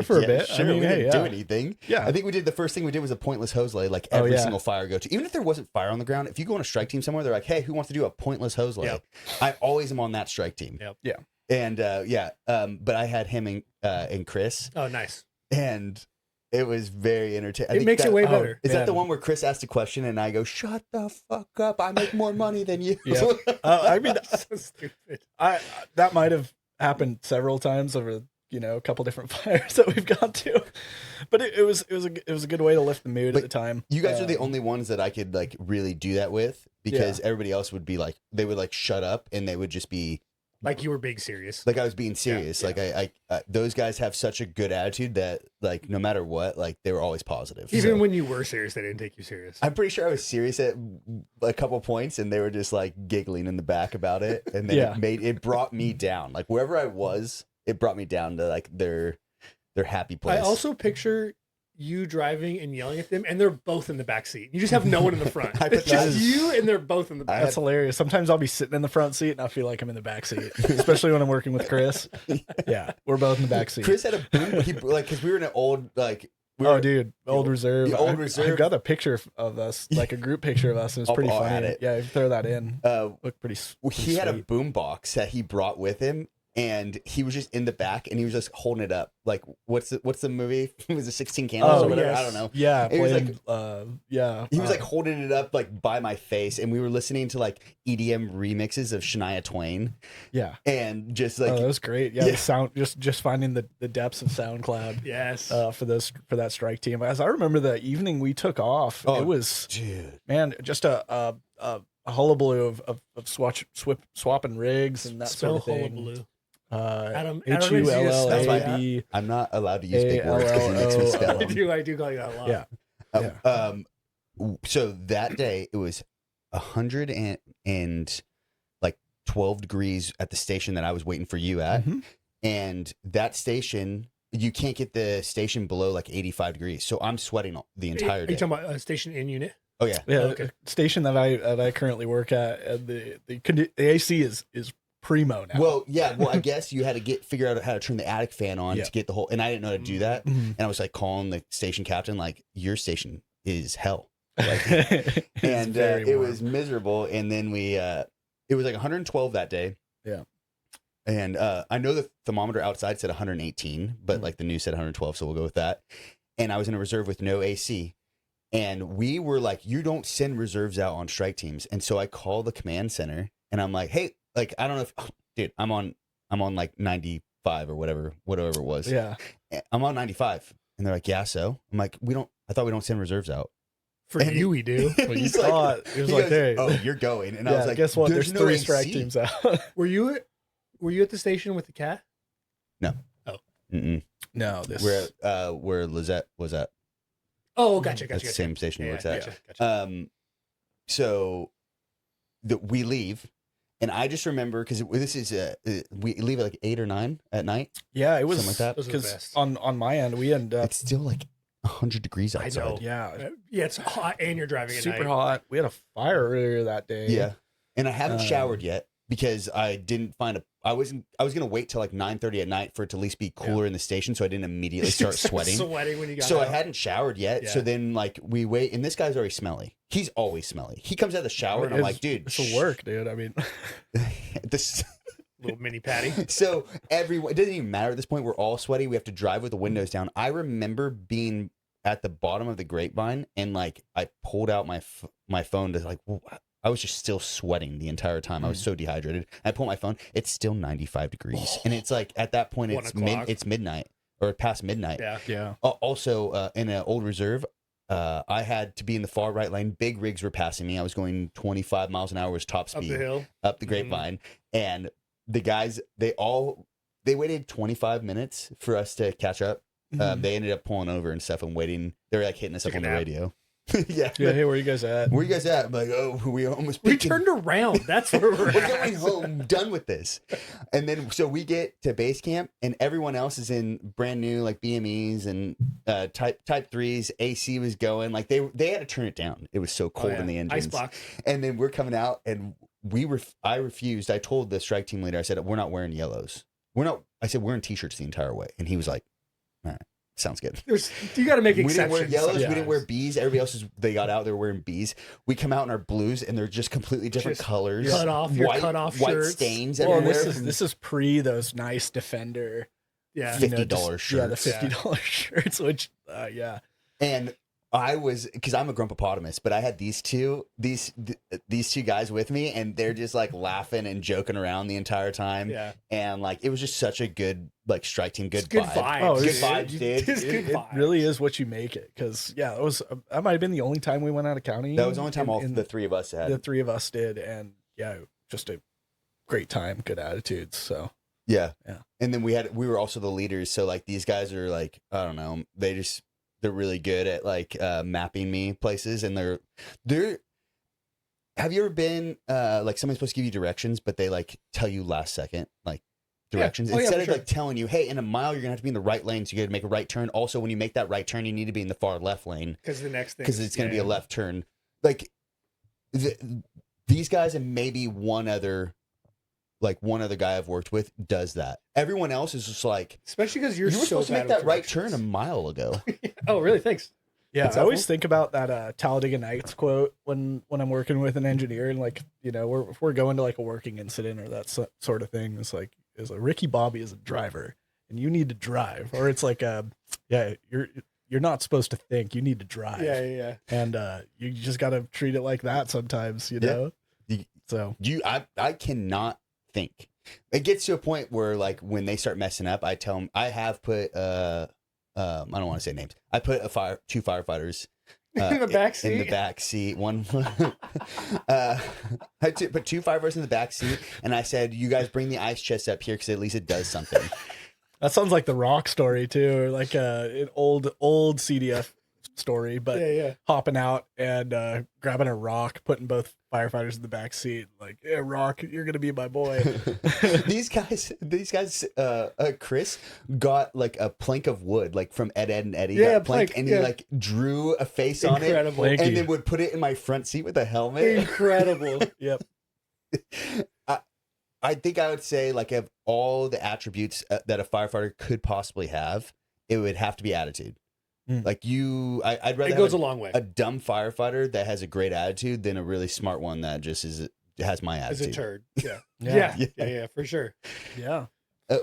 Speaker 3: for
Speaker 4: a bit. I
Speaker 3: Sure,
Speaker 4: mean,
Speaker 3: we
Speaker 4: hey,
Speaker 3: didn't do
Speaker 4: yeah.
Speaker 3: anything.
Speaker 4: Yeah.
Speaker 3: I think we did the first thing we did was a pointless hose lay, like every
Speaker 4: yeah.
Speaker 3: single fire go to. Even if there wasn't fire on the ground, if you go on a strike team somewhere, they're like, "Hey, who wants to do a pointless hose lay?"
Speaker 2: Yep.
Speaker 3: I always am on that strike team.
Speaker 2: Yep.
Speaker 4: Yeah.
Speaker 3: And but I had him and Chris,
Speaker 2: Oh, nice.
Speaker 3: and it was very entertaining.
Speaker 2: It makes it way better.
Speaker 3: Is that the
Speaker 4: Man.
Speaker 3: one where Chris asked a question and I go, "Shut the fuck up! I make more money than you."
Speaker 4: Yeah. I mean,
Speaker 2: So stupid.
Speaker 4: I that might have happened several times over a couple different fires that we've gone to, but it was a good way to lift the mood
Speaker 3: But
Speaker 4: at the time.
Speaker 3: You guys are the only ones that I could like really do that with, because everybody else would be like, they would like shut up and they would just be
Speaker 2: Like you were being serious.
Speaker 3: like, I was being serious.
Speaker 2: Yeah.
Speaker 3: Like I those guys have such a good attitude that like no matter what, like they were always positive.
Speaker 2: Even
Speaker 3: So,
Speaker 2: when you were serious, they didn't take you serious.
Speaker 3: I'm pretty sure I was serious at a couple points and they were just like giggling in the back about it, and then
Speaker 4: Yeah.
Speaker 3: it brought me down. Like wherever I was, it brought me down to like their happy place.
Speaker 2: I also picture you driving and yelling at them, and they're both in the back seat. You just have no one in the front.
Speaker 3: I bet
Speaker 2: It's
Speaker 3: that
Speaker 2: just
Speaker 3: is-
Speaker 2: you, and they're both in the back.
Speaker 4: That's hilarious. Sometimes I'll be sitting in the front seat and I feel like I'm in the back seat, especially when I'm working with Chris. Yeah, we're both in the back seat.
Speaker 3: Chris had a boom, because we were in an old like.
Speaker 4: Dude, old reserve.
Speaker 3: the old
Speaker 4: I
Speaker 3: reserve.
Speaker 4: got a picture of us, like a group picture of us. And it's pretty
Speaker 3: I'll
Speaker 4: funny.
Speaker 3: add it.
Speaker 4: Yeah, if you throw that in, look pretty.
Speaker 3: He had a
Speaker 4: sweet.
Speaker 3: boom box that he brought with him, and he was just in the back and he was just holding it up. Like what's the movie? Was it 16 Candles
Speaker 4: Oh,
Speaker 3: or whatever?
Speaker 2: yes.
Speaker 3: I don't know.
Speaker 4: Yeah,
Speaker 3: It was
Speaker 4: playing, yeah.
Speaker 3: He was like holding it up like by my face, and we were listening to like EDM remixes of Shania Twain,
Speaker 4: yeah.
Speaker 3: and just like
Speaker 4: That was great. Yeah,
Speaker 3: Yeah.
Speaker 4: the sound, just finding the depths of SoundCloud.
Speaker 2: Yes.
Speaker 4: For that strike team. As I remember the evening we took off,
Speaker 3: Oh,
Speaker 4: it was
Speaker 3: dude.
Speaker 4: man, just a hullabaloo of swapping rigs and that
Speaker 2: Spell
Speaker 4: sort of thing.
Speaker 2: hullabaloo.
Speaker 3: Adam,
Speaker 2: I don't know if you just spell
Speaker 4: HULLAB.
Speaker 3: I'm not allowed to use big words because it makes me spell
Speaker 2: I
Speaker 3: them.
Speaker 2: do call you that a lot.
Speaker 4: Yeah.
Speaker 3: So that day it was 100 and like 12 degrees at the station that I was waiting for you at,
Speaker 4: Mhm.
Speaker 3: and that station, you can't get the station below like 85 degrees. So I'm sweating the entire
Speaker 2: Are
Speaker 3: day.
Speaker 2: you talking about a station in unit?
Speaker 3: Oh yeah.
Speaker 4: Yeah,
Speaker 2: Okay.
Speaker 4: the station that I currently work at, the AC is primo now.
Speaker 3: Well, yeah. Well, I guess you had to figure out how to turn the attic fan on
Speaker 4: Yeah.
Speaker 3: to get the whole, and I didn't know how to do that.
Speaker 4: Mhm.
Speaker 3: And I was like calling the station captain, like, your station is hell. Like,
Speaker 4: It's
Speaker 3: and
Speaker 4: very
Speaker 3: it
Speaker 4: warm.
Speaker 3: was miserable. And then it was like 112 that day.
Speaker 4: Yeah.
Speaker 3: And I know the thermometer outside said 118, but like the news said 112, so we'll go with that. And I was in a reserve with no AC. And we were like, you don't send reserves out on strike teams. And so I call the command center and I'm like, hey, like, I don't know if, dude, I'm on like 95 or whatever it was.
Speaker 4: Yeah.
Speaker 3: I'm on 95. And they're like, yeah, so I'm like, I thought we don't send reserves out.
Speaker 2: For you, we do.
Speaker 4: Well, you
Speaker 3: He's
Speaker 4: thought it was
Speaker 3: he
Speaker 4: like,
Speaker 3: goes,
Speaker 4: hey,
Speaker 3: oh, you're going. And I
Speaker 4: yeah,
Speaker 3: was like,
Speaker 4: guess what? There's
Speaker 3: no
Speaker 4: 3
Speaker 3: AC.
Speaker 4: strike teams out.
Speaker 2: Were you at the station with the cat?
Speaker 3: No.
Speaker 2: Oh.
Speaker 3: Mm-mm.
Speaker 4: No, this
Speaker 3: Where Lizette was at.
Speaker 2: Oh, gotcha.
Speaker 3: That's the same station he works at.
Speaker 2: Gotcha.
Speaker 3: So we leave, and I just remember because this is we leave at like 8 or 9 at night.
Speaker 4: Yeah, it was
Speaker 3: something like that.
Speaker 2: Those are the
Speaker 4: because
Speaker 2: best.
Speaker 4: on my end we end up
Speaker 3: It's still like 100 degrees
Speaker 2: I
Speaker 3: outside.
Speaker 2: know.
Speaker 4: yeah
Speaker 2: Yeah, it's hot and you're driving at
Speaker 4: super
Speaker 2: night.
Speaker 4: hot. We had a fire earlier that day.
Speaker 3: Yeah, and I haven't
Speaker 4: Um,
Speaker 3: showered yet because I didn't find a. I was gonna wait till like 9:30 at night for it to at least be cooler in the station, so I didn't immediately start sweating.
Speaker 2: Sweating when you got
Speaker 3: So
Speaker 2: out.
Speaker 3: I hadn't showered yet. So
Speaker 2: Yeah.
Speaker 3: then like we wait, and this guy's already smelly. He's always smelly. He comes out of the shower, and I'm like, dude,
Speaker 4: it's a work, dude. I mean,
Speaker 3: this.
Speaker 2: Little mini patty.
Speaker 3: So everyone, it doesn't even matter at this point. We're all sweaty. We have to drive with the windows down. I remember being at the bottom of the grapevine, and like I pulled out my phone to like. I was just still sweating the entire time. I was so dehydrated. I pulled my phone. It's still 95 degrees, and it's like at that point
Speaker 2: 1
Speaker 3: it's
Speaker 2: o'clock.
Speaker 3: it's midnight or past midnight.
Speaker 2: Yeah.
Speaker 4: yeah.
Speaker 3: Also, in an old reserve, I had to be in the far right lane. Big rigs were passing me. I was going 25 miles an hour was top
Speaker 2: Up
Speaker 3: speed
Speaker 2: the hill.
Speaker 3: up the grapevine, and the guys they waited 25 minutes for us to catch up. They ended up pulling over and stuff and waiting. They were like hitting us up on the radio. Yeah.
Speaker 4: Yeah, hey, where you guys at?
Speaker 3: Where you guys at? I'm like, oh, we almost
Speaker 2: We
Speaker 3: peaked in-
Speaker 2: turned around. That's where we're
Speaker 3: we're
Speaker 2: at.
Speaker 3: going home, done with this. And then so we get to base camp, and everyone else is in brand new like BMEs and type 3s. AC was going, like they had to turn it down. It was so cold in the engines.
Speaker 2: Icebox.
Speaker 3: And then we're coming out, and I refused. I told the strike team leader, I said, we're not wearing yellows. I said, we're in t-shirts the entire way. And he was like, all right, sounds good.
Speaker 2: You got to make
Speaker 3: We didn't wear
Speaker 2: exceptions.
Speaker 3: yellows. We
Speaker 2: sometimes.
Speaker 3: didn't wear Bs. Everybody else they got out. They were wearing Bs. We come out in our blues, and they're just completely different
Speaker 2: Just
Speaker 3: colors.
Speaker 2: cut off your
Speaker 3: white,
Speaker 2: cut off
Speaker 3: white
Speaker 2: shirts.
Speaker 3: stains
Speaker 4: Well,
Speaker 3: everywhere.
Speaker 4: this is pre those nice Defender.
Speaker 2: Yeah.
Speaker 4: you know,
Speaker 3: $50
Speaker 4: just- Yeah, the
Speaker 3: shirts.
Speaker 4: $50 shirts, which yeah.
Speaker 3: And I was, because I'm a grumpopotamus, but I had these two guys with me, and they're just like laughing and joking around the entire time.
Speaker 2: Yeah.
Speaker 3: And like it was just such a good like strike team, good
Speaker 2: It's good
Speaker 3: vibe.
Speaker 2: vibes.
Speaker 4: Oh,
Speaker 3: Good
Speaker 4: it's-
Speaker 3: vibes, dude.
Speaker 2: It's good
Speaker 4: It
Speaker 2: vibes.
Speaker 4: really is what you make it. Because yeah, it was that might have been the only time we went out of county.
Speaker 3: That was the only time all
Speaker 4: in
Speaker 3: the three of us had.
Speaker 4: the 3 of us did, and yeah, just a great time, good attitudes. So
Speaker 3: Yeah.
Speaker 4: Yeah.
Speaker 3: And then we were also the leaders. So like these guys are like, I don't know, they're really good at like mapping me places, and they're have you ever been like someone's supposed to give you directions, but they like tell you last second like directions
Speaker 2: Oh, yeah,
Speaker 3: instead
Speaker 2: for
Speaker 3: of
Speaker 2: sure.
Speaker 3: like telling you, hey, in a mile you're gonna have to be in the right lane, so you gotta make a right turn. Also, when you make that right turn, you need to be in the far left lane
Speaker 2: Because the next thing.
Speaker 3: because it's gonna be a left turn. Like these guys and maybe one other guy I've worked with does that. Everyone else is just like,
Speaker 2: Especially because you're
Speaker 3: you were
Speaker 2: so
Speaker 3: supposed to
Speaker 2: bad
Speaker 3: make
Speaker 2: with
Speaker 3: that right
Speaker 2: directions.
Speaker 3: turn a mile ago.
Speaker 2: Oh, really? Thanks.
Speaker 4: yeah,
Speaker 3: That's
Speaker 4: I always
Speaker 3: helpful.
Speaker 4: think about that Talladega Nights quote when I'm working with an engineer, and like, you know, if we're going to like a working incident or that sort of thing, it's like Ricky Bobby is a driver and you need to drive, or it's like yeah, you're not supposed to think, you need to drive.
Speaker 2: Yeah.
Speaker 4: And you just got to treat it like that sometimes, you
Speaker 3: Yeah.
Speaker 4: know.
Speaker 3: You-
Speaker 4: So
Speaker 3: I cannot think. It gets to a point where like when they start messing up, I tell them I have put I don't want to say names. I put two firefighters
Speaker 2: In the back seat?
Speaker 3: In the back seat. One I put two firefighters in the back seat, and I said, "You guys bring the ice chest up here because at least it does something."
Speaker 4: that sounds like the Rock story too, or like an old CDF story, but
Speaker 2: Yeah.
Speaker 4: hopping out and grabbing a rock, putting both firefighters in the back seat, like, yeah, Rock, you're gonna be my boy.
Speaker 3: these guys, Chris got like a plank of wood, like from Ed and Eddie.
Speaker 2: Yeah,
Speaker 3: that
Speaker 2: plank,
Speaker 3: and
Speaker 2: yeah.
Speaker 3: he like drew a face on it,
Speaker 2: Incredible.
Speaker 4: Thank
Speaker 3: and
Speaker 4: you.
Speaker 3: then would put it in my front seat with a helmet.
Speaker 2: Incredible.
Speaker 4: Yep.
Speaker 3: I think I would say like of all the attributes that a firefighter could possibly have, it would have to be attitude.
Speaker 4: Mm.
Speaker 3: Like I'd rather
Speaker 2: It goes
Speaker 3: have
Speaker 2: a long way.
Speaker 3: a dumb firefighter that has a great attitude than a really smart one that just is has my
Speaker 2: As a
Speaker 3: attitude.
Speaker 2: turd. Yeah.
Speaker 4: Yeah.
Speaker 2: Yeah, for sure.
Speaker 4: Yeah.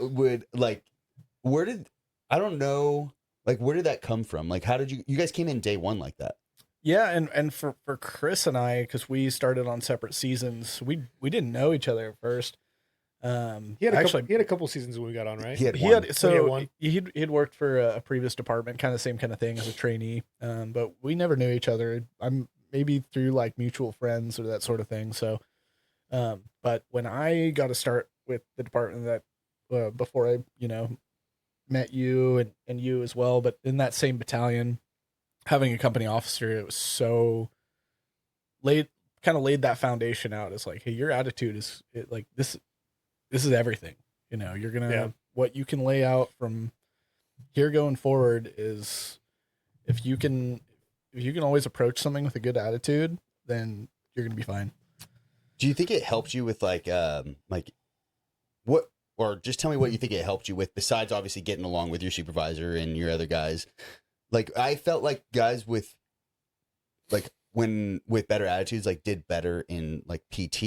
Speaker 3: Would like, where did I don't know, like where did that come from? Like, how did you guys came in day one like that?
Speaker 4: Yeah, and for Chris and I, because we started on separate seasons, we didn't know each other at first.
Speaker 2: He had a couple seasons when we got on, right?
Speaker 3: He had
Speaker 4: He
Speaker 3: one.
Speaker 4: had so
Speaker 2: one.
Speaker 4: he'd worked for a previous department, kind of same kind of thing as a trainee, but we never knew each other. I'm maybe through like mutual friends or that sort of thing. So, but when I got to start with the department that before I met you and you as well, but in that same battalion, having a company officer, it was so laid that foundation out. It's like, hey, your attitude is like this is everything. You're gonna what you can lay out from here going forward is if you can always approach something with a good attitude, then you're gonna be fine.
Speaker 3: Do you think it helped you with like what, or just tell me what you think it helped you with besides obviously getting along with your supervisor and your other guys? Like, I felt like guys with better attitudes, like did better in like PT,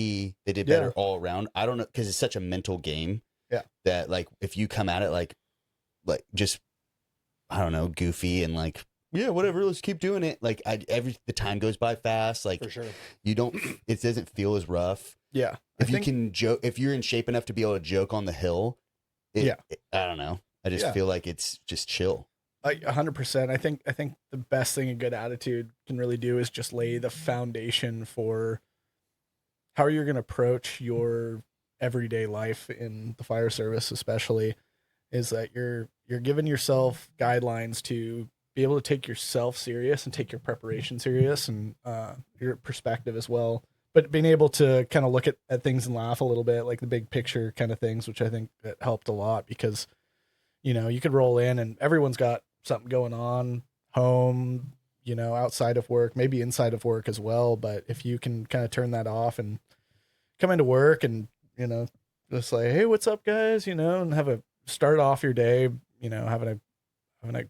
Speaker 3: they did better all around. I don't know, because it's such a mental game.
Speaker 4: Yeah.
Speaker 3: That like if you come at it like just, I don't know, goofy and like, yeah, whatever, let's keep doing it. Like the time goes by fast. Like
Speaker 2: For sure.
Speaker 3: it doesn't feel as rough.
Speaker 4: Yeah.
Speaker 3: If you can joke, if you're in shape enough to be able to joke on the hill, I don't know. I just feel like it's just chill.
Speaker 4: 100%. I think the best thing a good attitude can really do is just lay the foundation for how you're going to approach your everyday life in the fire service, especially, is that you're giving yourself guidelines to be able to take yourself serious and take your preparation serious and your perspective as well. But being able to kind of look at things and laugh a little bit, like the big picture kind of things, which I think that helped a lot because, you could roll in and everyone's got something going on home, outside of work, maybe inside of work as well. But if you can kind of turn that off and come into work and, just like, hey, what's up guys, and start off your day, having a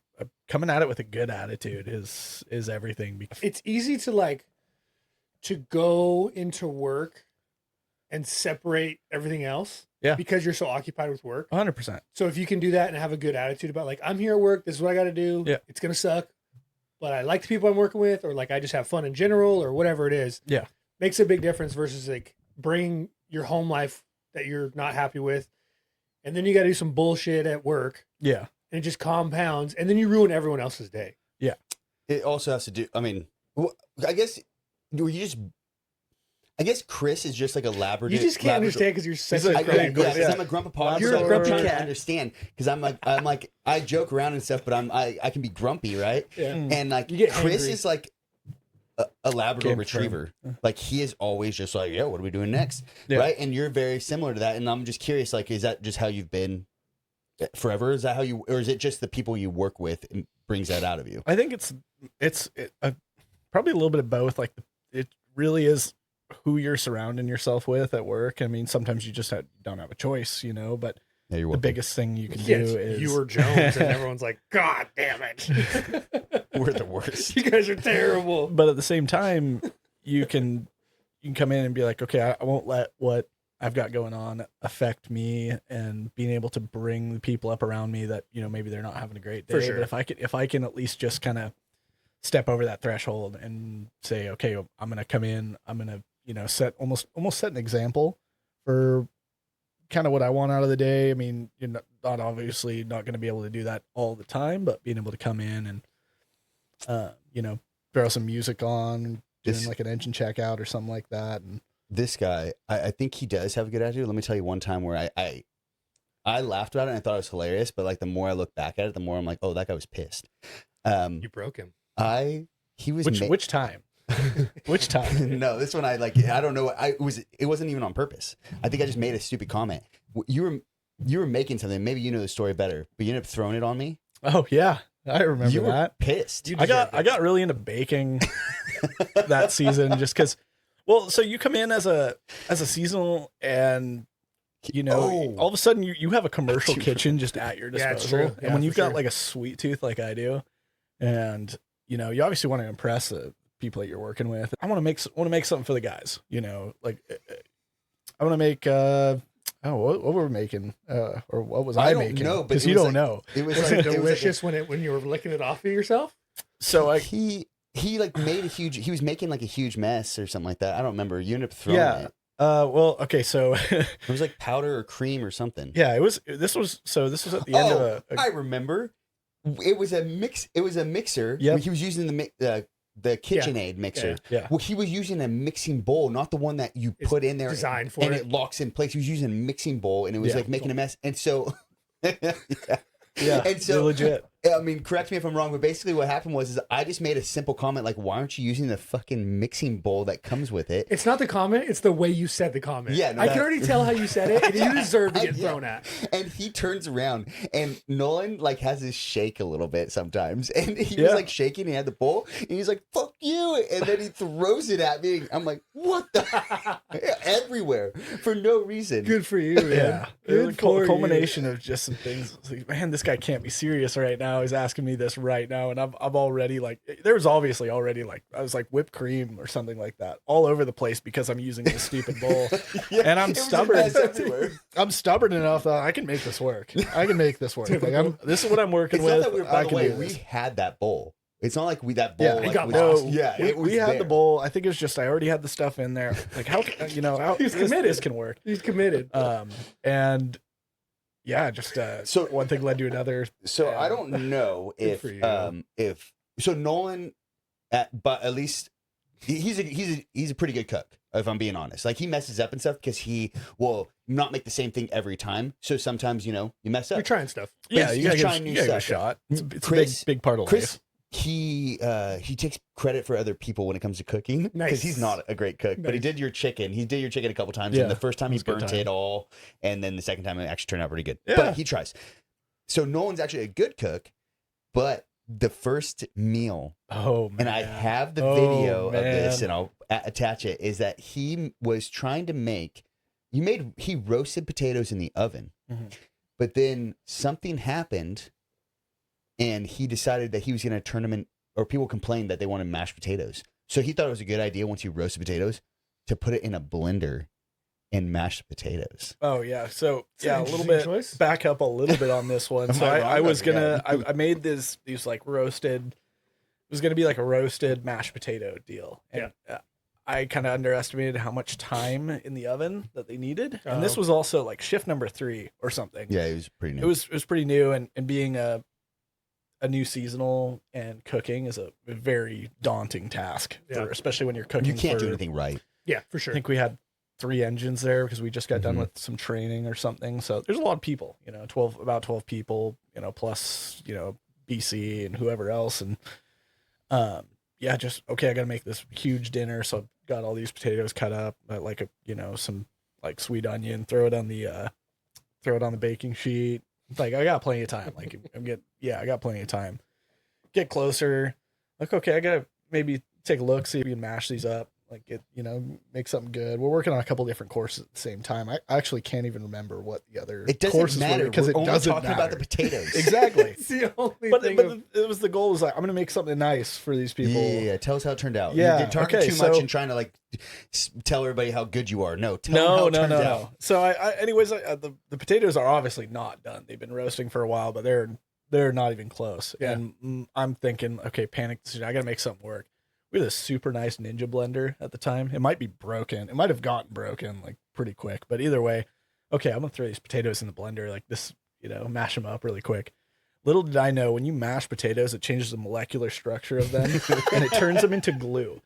Speaker 4: coming at it with a good attitude is everything.
Speaker 2: It's easy to go into work and separate everything else.
Speaker 4: Yeah.
Speaker 2: Because you're so occupied with work.
Speaker 4: 100%.
Speaker 2: So if you can do that and have a good attitude about like, I'm here at work, this is what I got to do.
Speaker 4: Yeah.
Speaker 2: It's going to suck, but I like the people I'm working with, or like, I just have fun in general or whatever it is.
Speaker 4: Yeah.
Speaker 2: Makes a big difference versus like bringing your home life that you're not happy with. And then you got to do some bullshit at work.
Speaker 4: Yeah.
Speaker 2: And it just compounds. And then you ruin everyone else's day.
Speaker 4: Yeah.
Speaker 3: It also has to do, I guess Chris is just like a Labrador.
Speaker 2: You just can't understand because you're such a
Speaker 3: grumpy.
Speaker 2: grumpy.
Speaker 3: Because I'm a grumpy pot.
Speaker 2: You're a grumpy
Speaker 3: trying to
Speaker 2: cat.
Speaker 3: understand because I'm like I joke around and stuff, but I can be grumpy, right?
Speaker 2: Yeah.
Speaker 3: And like
Speaker 2: You get
Speaker 3: Chris
Speaker 2: angry.
Speaker 3: is like a Labrador
Speaker 4: Game
Speaker 3: retriever.
Speaker 4: firm.
Speaker 3: Like he is always just like, yeah, what are we doing next?
Speaker 4: Yeah.
Speaker 3: Right? And you're very similar to that. And I'm just curious, like, is that just how you've been forever? Is that how you, or is it just the people you work with and brings that out of you?
Speaker 4: I think it's probably a little bit of both. Like it really is who you're surrounding yourself with at work. I mean, sometimes you just don't have a choice, but
Speaker 3: Yeah, you're
Speaker 4: the
Speaker 3: welcome.
Speaker 4: biggest thing you can
Speaker 2: Yeah,
Speaker 4: do
Speaker 2: it's
Speaker 4: is
Speaker 2: you or Jones, and everyone's like, God damn it.
Speaker 3: We're the worst.
Speaker 2: You guys are terrible.
Speaker 4: but at the same time, you can come in and be like, okay, I won't let what I've got going on affect me, and being able to bring the people up around me that, maybe they're not having a great day.
Speaker 2: For sure.
Speaker 4: But if I can at least just kind of step over that threshold and say, okay, I'm going to come in, I'm going to, set almost set an example for kind of what I want out of the day. I mean, you're not obviously not going to be able to do that all the time, but being able to come in and, throw some music on, doing like an engine check out or something like that. And
Speaker 3: This guy, I think he does have a good attitude. Let me tell you one time where I laughed about it and I thought it was hilarious, but like the more I look back at it, the more I'm like, oh, that guy was pissed.
Speaker 2: You broke him.
Speaker 3: He was
Speaker 4: which time? Which time?
Speaker 3: No, this one I don't know. It wasn't even on purpose. I think I just made a stupid comment. You were making something. Maybe you know the story better, but you ended up throwing it on me.
Speaker 4: Oh yeah, I remember
Speaker 3: You were
Speaker 4: that.
Speaker 3: pissed.
Speaker 4: I got really into baking that season just because. Well, so you come in as a seasonal, and all of a sudden you have a commercial kitchen just at your
Speaker 2: Yeah,
Speaker 4: disposal.
Speaker 2: it's true.
Speaker 4: And
Speaker 2: Yeah,
Speaker 4: when you've
Speaker 2: for
Speaker 4: got
Speaker 2: sure.
Speaker 4: like a sweet tooth like I do, and you obviously want to impress the people that you're working with. I want to make something for the guys. Like I'm gonna make what were we making? Or what was I
Speaker 3: don't
Speaker 4: making?
Speaker 3: know, but
Speaker 4: Because
Speaker 3: it
Speaker 4: you
Speaker 3: was
Speaker 4: don't
Speaker 3: like-
Speaker 4: know.
Speaker 3: It was
Speaker 2: Was
Speaker 3: like,
Speaker 2: it
Speaker 3: it was like
Speaker 2: delicious when you were licking it off of yourself?
Speaker 4: So
Speaker 3: he like made he was making like a huge mess or something like that. I don't remember. You ended up throwing
Speaker 4: yeah.
Speaker 3: it.
Speaker 4: Well, okay, so
Speaker 3: It was like powder or cream or something.
Speaker 4: yeah, this was at the end of
Speaker 3: I remember. It was a mix. It was a mixer.
Speaker 4: Yep.
Speaker 3: He was using the KitchenAid mixer.
Speaker 4: Yeah.
Speaker 3: Well, he was using a mixing bowl, not the one that you
Speaker 2: It's
Speaker 3: put in there
Speaker 2: designed for
Speaker 3: and
Speaker 2: it.
Speaker 3: it locks in place. He was using a mixing bowl, and it was
Speaker 4: Yeah.
Speaker 3: like making a mess. And so, yeah.
Speaker 4: Yeah,
Speaker 3: And so,
Speaker 4: they're legit.
Speaker 3: I mean, correct me if I'm wrong, but basically what happened was I just made a simple comment like, "Why aren't you using the fucking mixing bowl that comes with it?"
Speaker 2: It's not the comment, it's the way you said the comment.
Speaker 3: Yeah, no,
Speaker 2: I
Speaker 3: that-
Speaker 2: can already tell how you said it, and you deserve to get
Speaker 3: Yeah.
Speaker 2: thrown at.
Speaker 3: And he turns around, and Nolan like has his shake a little bit sometimes, and he was
Speaker 4: Yeah.
Speaker 3: like shaking. He had the bowl, and he's like, "Fuck you!" And then he throws it at me. I'm like, "What the?" Everywhere for no reason.
Speaker 2: Good for you, man.
Speaker 4: Yeah, it was
Speaker 2: Good
Speaker 4: a
Speaker 2: for you.
Speaker 4: culmination of just some things. It's like, man, this guy can't be serious right now. He's asking me this right now, and I'm already like, there was obviously already like I was like whipped cream or something like that all over the place because I'm using this stupid bowl,
Speaker 3: Yeah,
Speaker 4: and I'm
Speaker 3: it was a
Speaker 4: stubborn.
Speaker 3: mess everywhere.
Speaker 4: I'm stubborn enough that I can make this work. I can make this work. Like, this is what I'm working
Speaker 3: It's not
Speaker 4: with.
Speaker 3: that we were. By
Speaker 4: I
Speaker 3: the
Speaker 4: can
Speaker 3: way,
Speaker 4: do
Speaker 3: we
Speaker 4: this.
Speaker 3: had that bowl. It's not like that bowl.
Speaker 4: Yeah,
Speaker 3: like,
Speaker 2: it got
Speaker 3: was-
Speaker 2: lost.
Speaker 3: Yeah, it was
Speaker 4: we had the
Speaker 3: there.
Speaker 4: bowl. I think it was just I already had the stuff in there. Like how how
Speaker 2: He's
Speaker 4: this,
Speaker 2: committed.
Speaker 4: this can work.
Speaker 2: He's committed.
Speaker 4: And yeah, just
Speaker 3: So-
Speaker 4: one thing led to another.
Speaker 3: So
Speaker 4: Yeah.
Speaker 3: I don't know
Speaker 2: Good
Speaker 3: if so Nolan, but at least he's a pretty good cook. If I'm being honest, like he messes up and stuff because he will not make the same thing every time. So sometimes you mess
Speaker 2: You're
Speaker 3: up.
Speaker 2: trying stuff.
Speaker 4: Yeah,
Speaker 3: he's
Speaker 4: you gotta,
Speaker 3: trying
Speaker 4: give,
Speaker 3: new
Speaker 4: you gotta give it a
Speaker 3: stuff.
Speaker 4: shot. It's
Speaker 3: Chris-
Speaker 4: a big part of
Speaker 3: Chris,
Speaker 4: life.
Speaker 3: he takes credit for other people when it comes to cooking because
Speaker 2: Nice.
Speaker 3: he's not a great cook. But he
Speaker 2: Nice.
Speaker 3: did your chicken. He did your chicken a couple times,
Speaker 4: Yeah,
Speaker 3: and the first time
Speaker 4: it
Speaker 3: he
Speaker 4: was a good
Speaker 3: burnt
Speaker 4: time.
Speaker 3: it all, and then the second time it actually turned out pretty good.
Speaker 4: Yeah.
Speaker 3: But he tries. So Nolan's actually a good cook, but the first meal.
Speaker 4: Oh man.
Speaker 3: And I have the
Speaker 4: Oh,
Speaker 3: video of
Speaker 4: man.
Speaker 3: this, and I'll attach it. Is that he was trying to make? He roasted potatoes in the oven,
Speaker 4: Mhm.
Speaker 3: but then something happened, and he decided that he was going to turn them in. Or people complained that they wanted mashed potatoes, so he thought it was a good idea once you roasted potatoes to put it in a blender and mash the potatoes.
Speaker 4: Oh yeah. So
Speaker 2: It's an
Speaker 4: yeah, a little
Speaker 2: interesting
Speaker 4: bit.
Speaker 2: choice.
Speaker 4: Back up a little bit on this one.
Speaker 3: Am
Speaker 4: So
Speaker 3: I wrong?
Speaker 4: I was
Speaker 3: Okay,
Speaker 4: gonna.
Speaker 3: yeah.
Speaker 4: I made these like roasted. It was gonna be like a roasted mashed potato deal. And, I kind of underestimated how much time in the oven that they needed, and this
Speaker 2: Oh.
Speaker 4: was also like shift number 3 or something.
Speaker 3: Yeah, it was pretty new.
Speaker 4: It was pretty new, and being a new seasonal and cooking is a very daunting task,
Speaker 2: Yeah.
Speaker 4: especially when you're cooking.
Speaker 3: You can't
Speaker 4: for,
Speaker 3: do anything right.
Speaker 2: Yeah, for
Speaker 4: I
Speaker 2: sure.
Speaker 4: think we had 3 engines there because we just got done
Speaker 3: Mhm.
Speaker 4: with some training or something. So there's a lot of people, about 12 people, plus, BC and whoever else. And, yeah, just, okay, I got to make this huge dinner. So I've got all these potatoes cut up, like some like sweet onion, throw it on the baking sheet. Like I got plenty of time. Like I got plenty of time. Get closer. Like, okay, I got to maybe take a look, see if we can mash these up. Like make something good. We're working on a couple different courses at the same time. I actually can't even remember what the other
Speaker 3: It doesn't
Speaker 4: courses
Speaker 3: matter
Speaker 4: were because
Speaker 3: We're
Speaker 4: it
Speaker 3: only
Speaker 4: doesn't
Speaker 3: talking
Speaker 4: matter.
Speaker 3: about the potatoes.
Speaker 4: Exactly.
Speaker 2: It's the only
Speaker 4: But
Speaker 2: thing.
Speaker 4: it was the goal was like I'm gonna make something nice for these people.
Speaker 3: Yeah, tell us how it turned out.
Speaker 4: Yeah,
Speaker 3: You're talking
Speaker 4: okay,
Speaker 3: too much
Speaker 4: so-
Speaker 3: and trying to like tell everybody how good you are. No, tell them how it turns out.
Speaker 4: So the potatoes are obviously not done. They've been roasting for a while, but they're not even close.
Speaker 2: Yeah.
Speaker 4: And I'm thinking, okay, panic decision. I got to make something work. We had a super nice Ninja blender at the time. It might be broken. It might have gotten broken like pretty quick, but either way, okay, I'm gonna throw these potatoes in the blender like this, mash them up really quick. Little did I know, when you mash potatoes, it changes the molecular structure of them and it turns them into glue.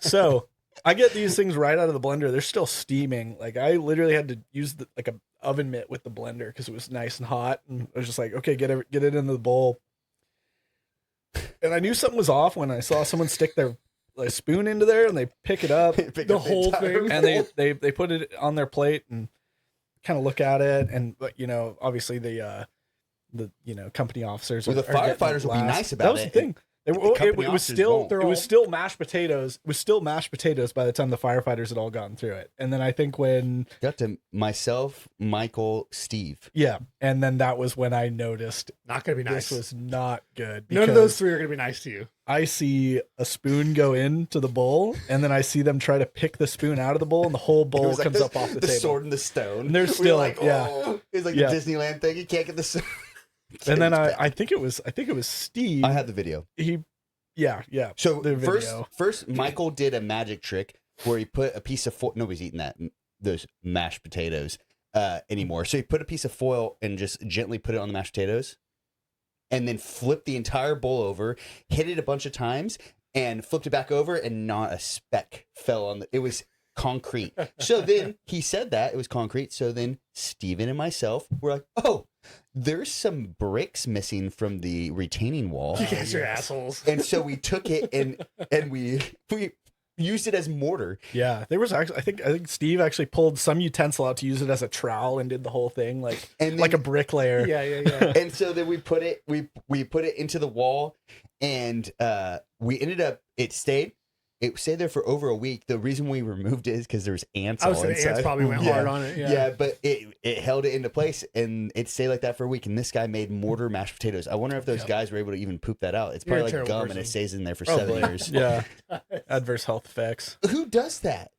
Speaker 4: So I get these things right out of the blender. They're still steaming. Like I literally had to use like a oven mitt with the blender because it was nice and hot. And I was just like, okay, get it into the bowl. And I knew something was off when I saw someone stick their spoon into there and they pick it up
Speaker 3: Pick
Speaker 2: The
Speaker 3: up
Speaker 2: whole
Speaker 3: entire
Speaker 2: thing.
Speaker 4: and they put it on their plate and kind of look at it. And but obviously the company officers.
Speaker 3: Well, the
Speaker 4: are getting
Speaker 3: firefighters will be
Speaker 4: last.
Speaker 3: nice about
Speaker 4: That was
Speaker 3: it.
Speaker 4: the thing. It
Speaker 3: company
Speaker 4: was
Speaker 3: officers
Speaker 4: still
Speaker 3: won't.
Speaker 4: it was still mashed potatoes. It was still mashed potatoes by the time the firefighters had all gotten through it. And then I think when
Speaker 3: Got to myself, Michael, Steve.
Speaker 4: and then that was when I noticed
Speaker 2: Not gonna be nice.
Speaker 4: this was not good.
Speaker 2: None of those
Speaker 4: because
Speaker 2: three are gonna be nice to you.
Speaker 4: I see a spoon go into the bowl, and then I see them try to pick the spoon out of the bowl, and the whole
Speaker 3: It
Speaker 4: bowl
Speaker 3: was like
Speaker 4: comes up off the table.
Speaker 3: sword and the stone.
Speaker 4: And they're
Speaker 3: We were
Speaker 4: still
Speaker 3: like,
Speaker 4: yeah.
Speaker 3: oh. It's like
Speaker 4: Yeah.
Speaker 3: the Disneyland thing. You can't get the sword.
Speaker 4: And then
Speaker 3: It's bad.
Speaker 4: I think it was Steve.
Speaker 3: I had the video.
Speaker 4: Yeah.
Speaker 3: So
Speaker 4: The video.
Speaker 3: first, Michael did a magic trick where he put a piece of foil. Nobody's eating those mashed potatoes anymore. So he put a piece of foil and just gently put it on the mashed potatoes, and then flipped the entire bowl over, hit it a bunch of times, and flipped it back over, and not a speck fell on it was concrete. So then he said that it was concrete. So then Steven and myself were like, oh, there's some bricks missing from the retaining wall.
Speaker 2: You guys are assholes.
Speaker 3: And so we took it and we used it as mortar.
Speaker 4: Yeah, there was actually I think Steve actually pulled some utensil out to use it as a trowel and did the whole thing like a bricklayer.
Speaker 2: Yeah.
Speaker 3: And so then we put it into the wall, and we ended up it stayed there for over a week. The reason we removed it is because there was ants.
Speaker 2: I was
Speaker 3: all
Speaker 2: saying
Speaker 3: inside.
Speaker 2: ants probably went hard on it.
Speaker 3: Yeah, but it held it into place, and it stayed like that for a week. And this guy made mortar mashed potatoes. I wonder if those guys were able to even poop that out. It's
Speaker 2: You're
Speaker 3: probably
Speaker 2: a
Speaker 3: like
Speaker 2: terrible
Speaker 3: gum, and it
Speaker 2: person.
Speaker 3: stays in there for 7 years.
Speaker 4: Yeah. Adverse health effects.
Speaker 3: Who does that?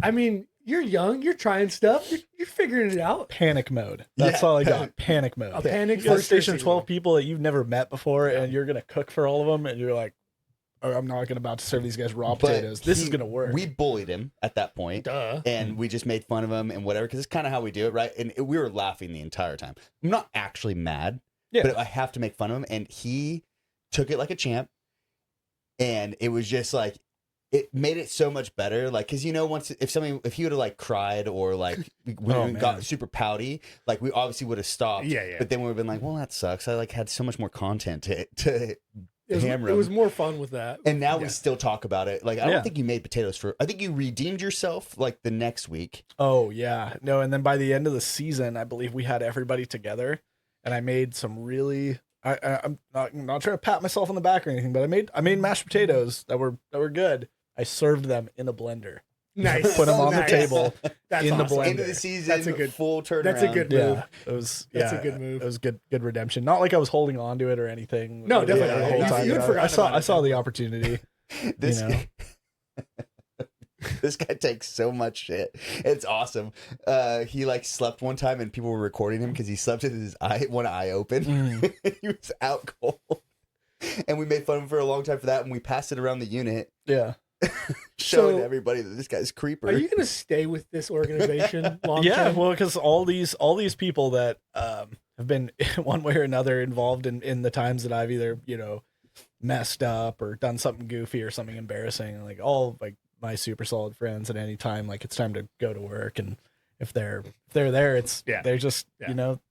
Speaker 2: I mean, you're young. You're trying stuff. You're figuring it out.
Speaker 4: Panic mode. That's
Speaker 3: Yeah.
Speaker 4: all I got. Panic mode.
Speaker 2: A panic
Speaker 4: You got a
Speaker 2: first
Speaker 4: station of
Speaker 2: year
Speaker 4: 12 people that you've never met before, and you're gonna cook for all of them, and you're like, oh, I'm not gonna about to serve these guys raw
Speaker 3: But
Speaker 4: potatoes. This is gonna work.
Speaker 3: We bullied him at that point.
Speaker 2: Duh.
Speaker 3: And we just made fun of him and whatever, because it's kind of how we do it, right? And we were laughing the entire time. I'm not actually mad, but I have to make fun of him. And he took it like a champ. And it was just like, it made it so much better. Like, because, once, if he would have like cried or like got super pouty, like we obviously would have stopped.
Speaker 2: Yeah.
Speaker 3: But then we would have been like, well, that sucks. I like had so much more content to hammer
Speaker 2: It
Speaker 3: him.
Speaker 2: was more fun with that.
Speaker 3: And now we still talk about it. Like, I
Speaker 4: Yeah.
Speaker 3: don't think you made potatoes I think you redeemed yourself like the next week.
Speaker 4: Oh yeah, no. And then by the end of the season, I believe we had everybody together, and I made some really. I'm not trying to pat myself on the back or anything, but I made mashed potatoes that were good. I served them in a blender.
Speaker 2: Nice.
Speaker 4: Put them on
Speaker 2: Nice.
Speaker 4: the table.
Speaker 2: That's
Speaker 4: in the
Speaker 2: awesome.
Speaker 4: blender.
Speaker 3: End of the season,
Speaker 2: That's a good-
Speaker 3: full turnaround.
Speaker 2: That's a good move.
Speaker 4: Yeah, it was.
Speaker 2: That's a
Speaker 4: yeah,
Speaker 2: good move.
Speaker 4: It was good redemption. Not like I was holding on to it or anything.
Speaker 2: No,
Speaker 4: the
Speaker 2: definitely
Speaker 4: whole
Speaker 3: not.
Speaker 4: time,
Speaker 3: You had
Speaker 4: but
Speaker 2: forgotten about
Speaker 4: I
Speaker 2: it.
Speaker 4: saw the opportunity.
Speaker 3: This,
Speaker 4: You know?
Speaker 3: this guy takes so much shit. It's awesome. He like slept one time and people were recording him because he slept with his one eye open. He was out cold. And we made fun of him for a long time for that. And we passed it around the unit,
Speaker 4: Yeah.
Speaker 3: showing
Speaker 2: So-
Speaker 3: everybody that this guy's creeper.
Speaker 2: Are you going to stay with this organization long
Speaker 4: Yeah,
Speaker 2: term?
Speaker 4: well, because all these people that have been one way or another involved in the times that I've either messed up or done something goofy or something embarrassing, like all like my super solid friends at any time, like it's time to go to work, and if they're there, it's they're just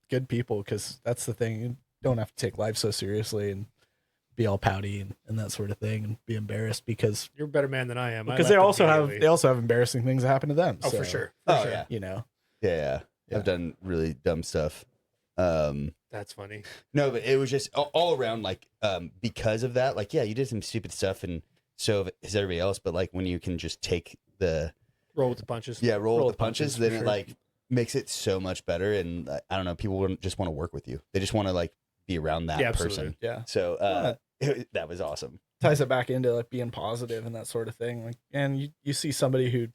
Speaker 4: good people, because that's the thing. You don't have to take life so seriously and be all pouty and that sort of thing and be embarrassed, because
Speaker 2: You're a better man than I am.
Speaker 4: because they also have embarrassing things that happen to them.
Speaker 2: Oh,
Speaker 4: so,
Speaker 2: for sure.
Speaker 3: Oh,
Speaker 2: sure.
Speaker 3: yeah.
Speaker 4: Yeah.
Speaker 3: I've done really dumb stuff.
Speaker 2: That's funny.
Speaker 3: No, but it was just all around, like, because of that, like, yeah, you did some stupid stuff, and so is everybody else, but like when you can just take
Speaker 2: Roll with the punches.
Speaker 3: roll with the punches, then
Speaker 4: for
Speaker 3: it
Speaker 4: sure.
Speaker 3: like makes it so much better. And I don't know, people wouldn't just want to work with you. They just want to like be around that
Speaker 2: Yeah,
Speaker 3: person.
Speaker 2: absolutely.
Speaker 4: Yeah.
Speaker 3: So that was awesome.
Speaker 4: Ties it back into like being positive and that sort of thing. Like, and you see somebody who,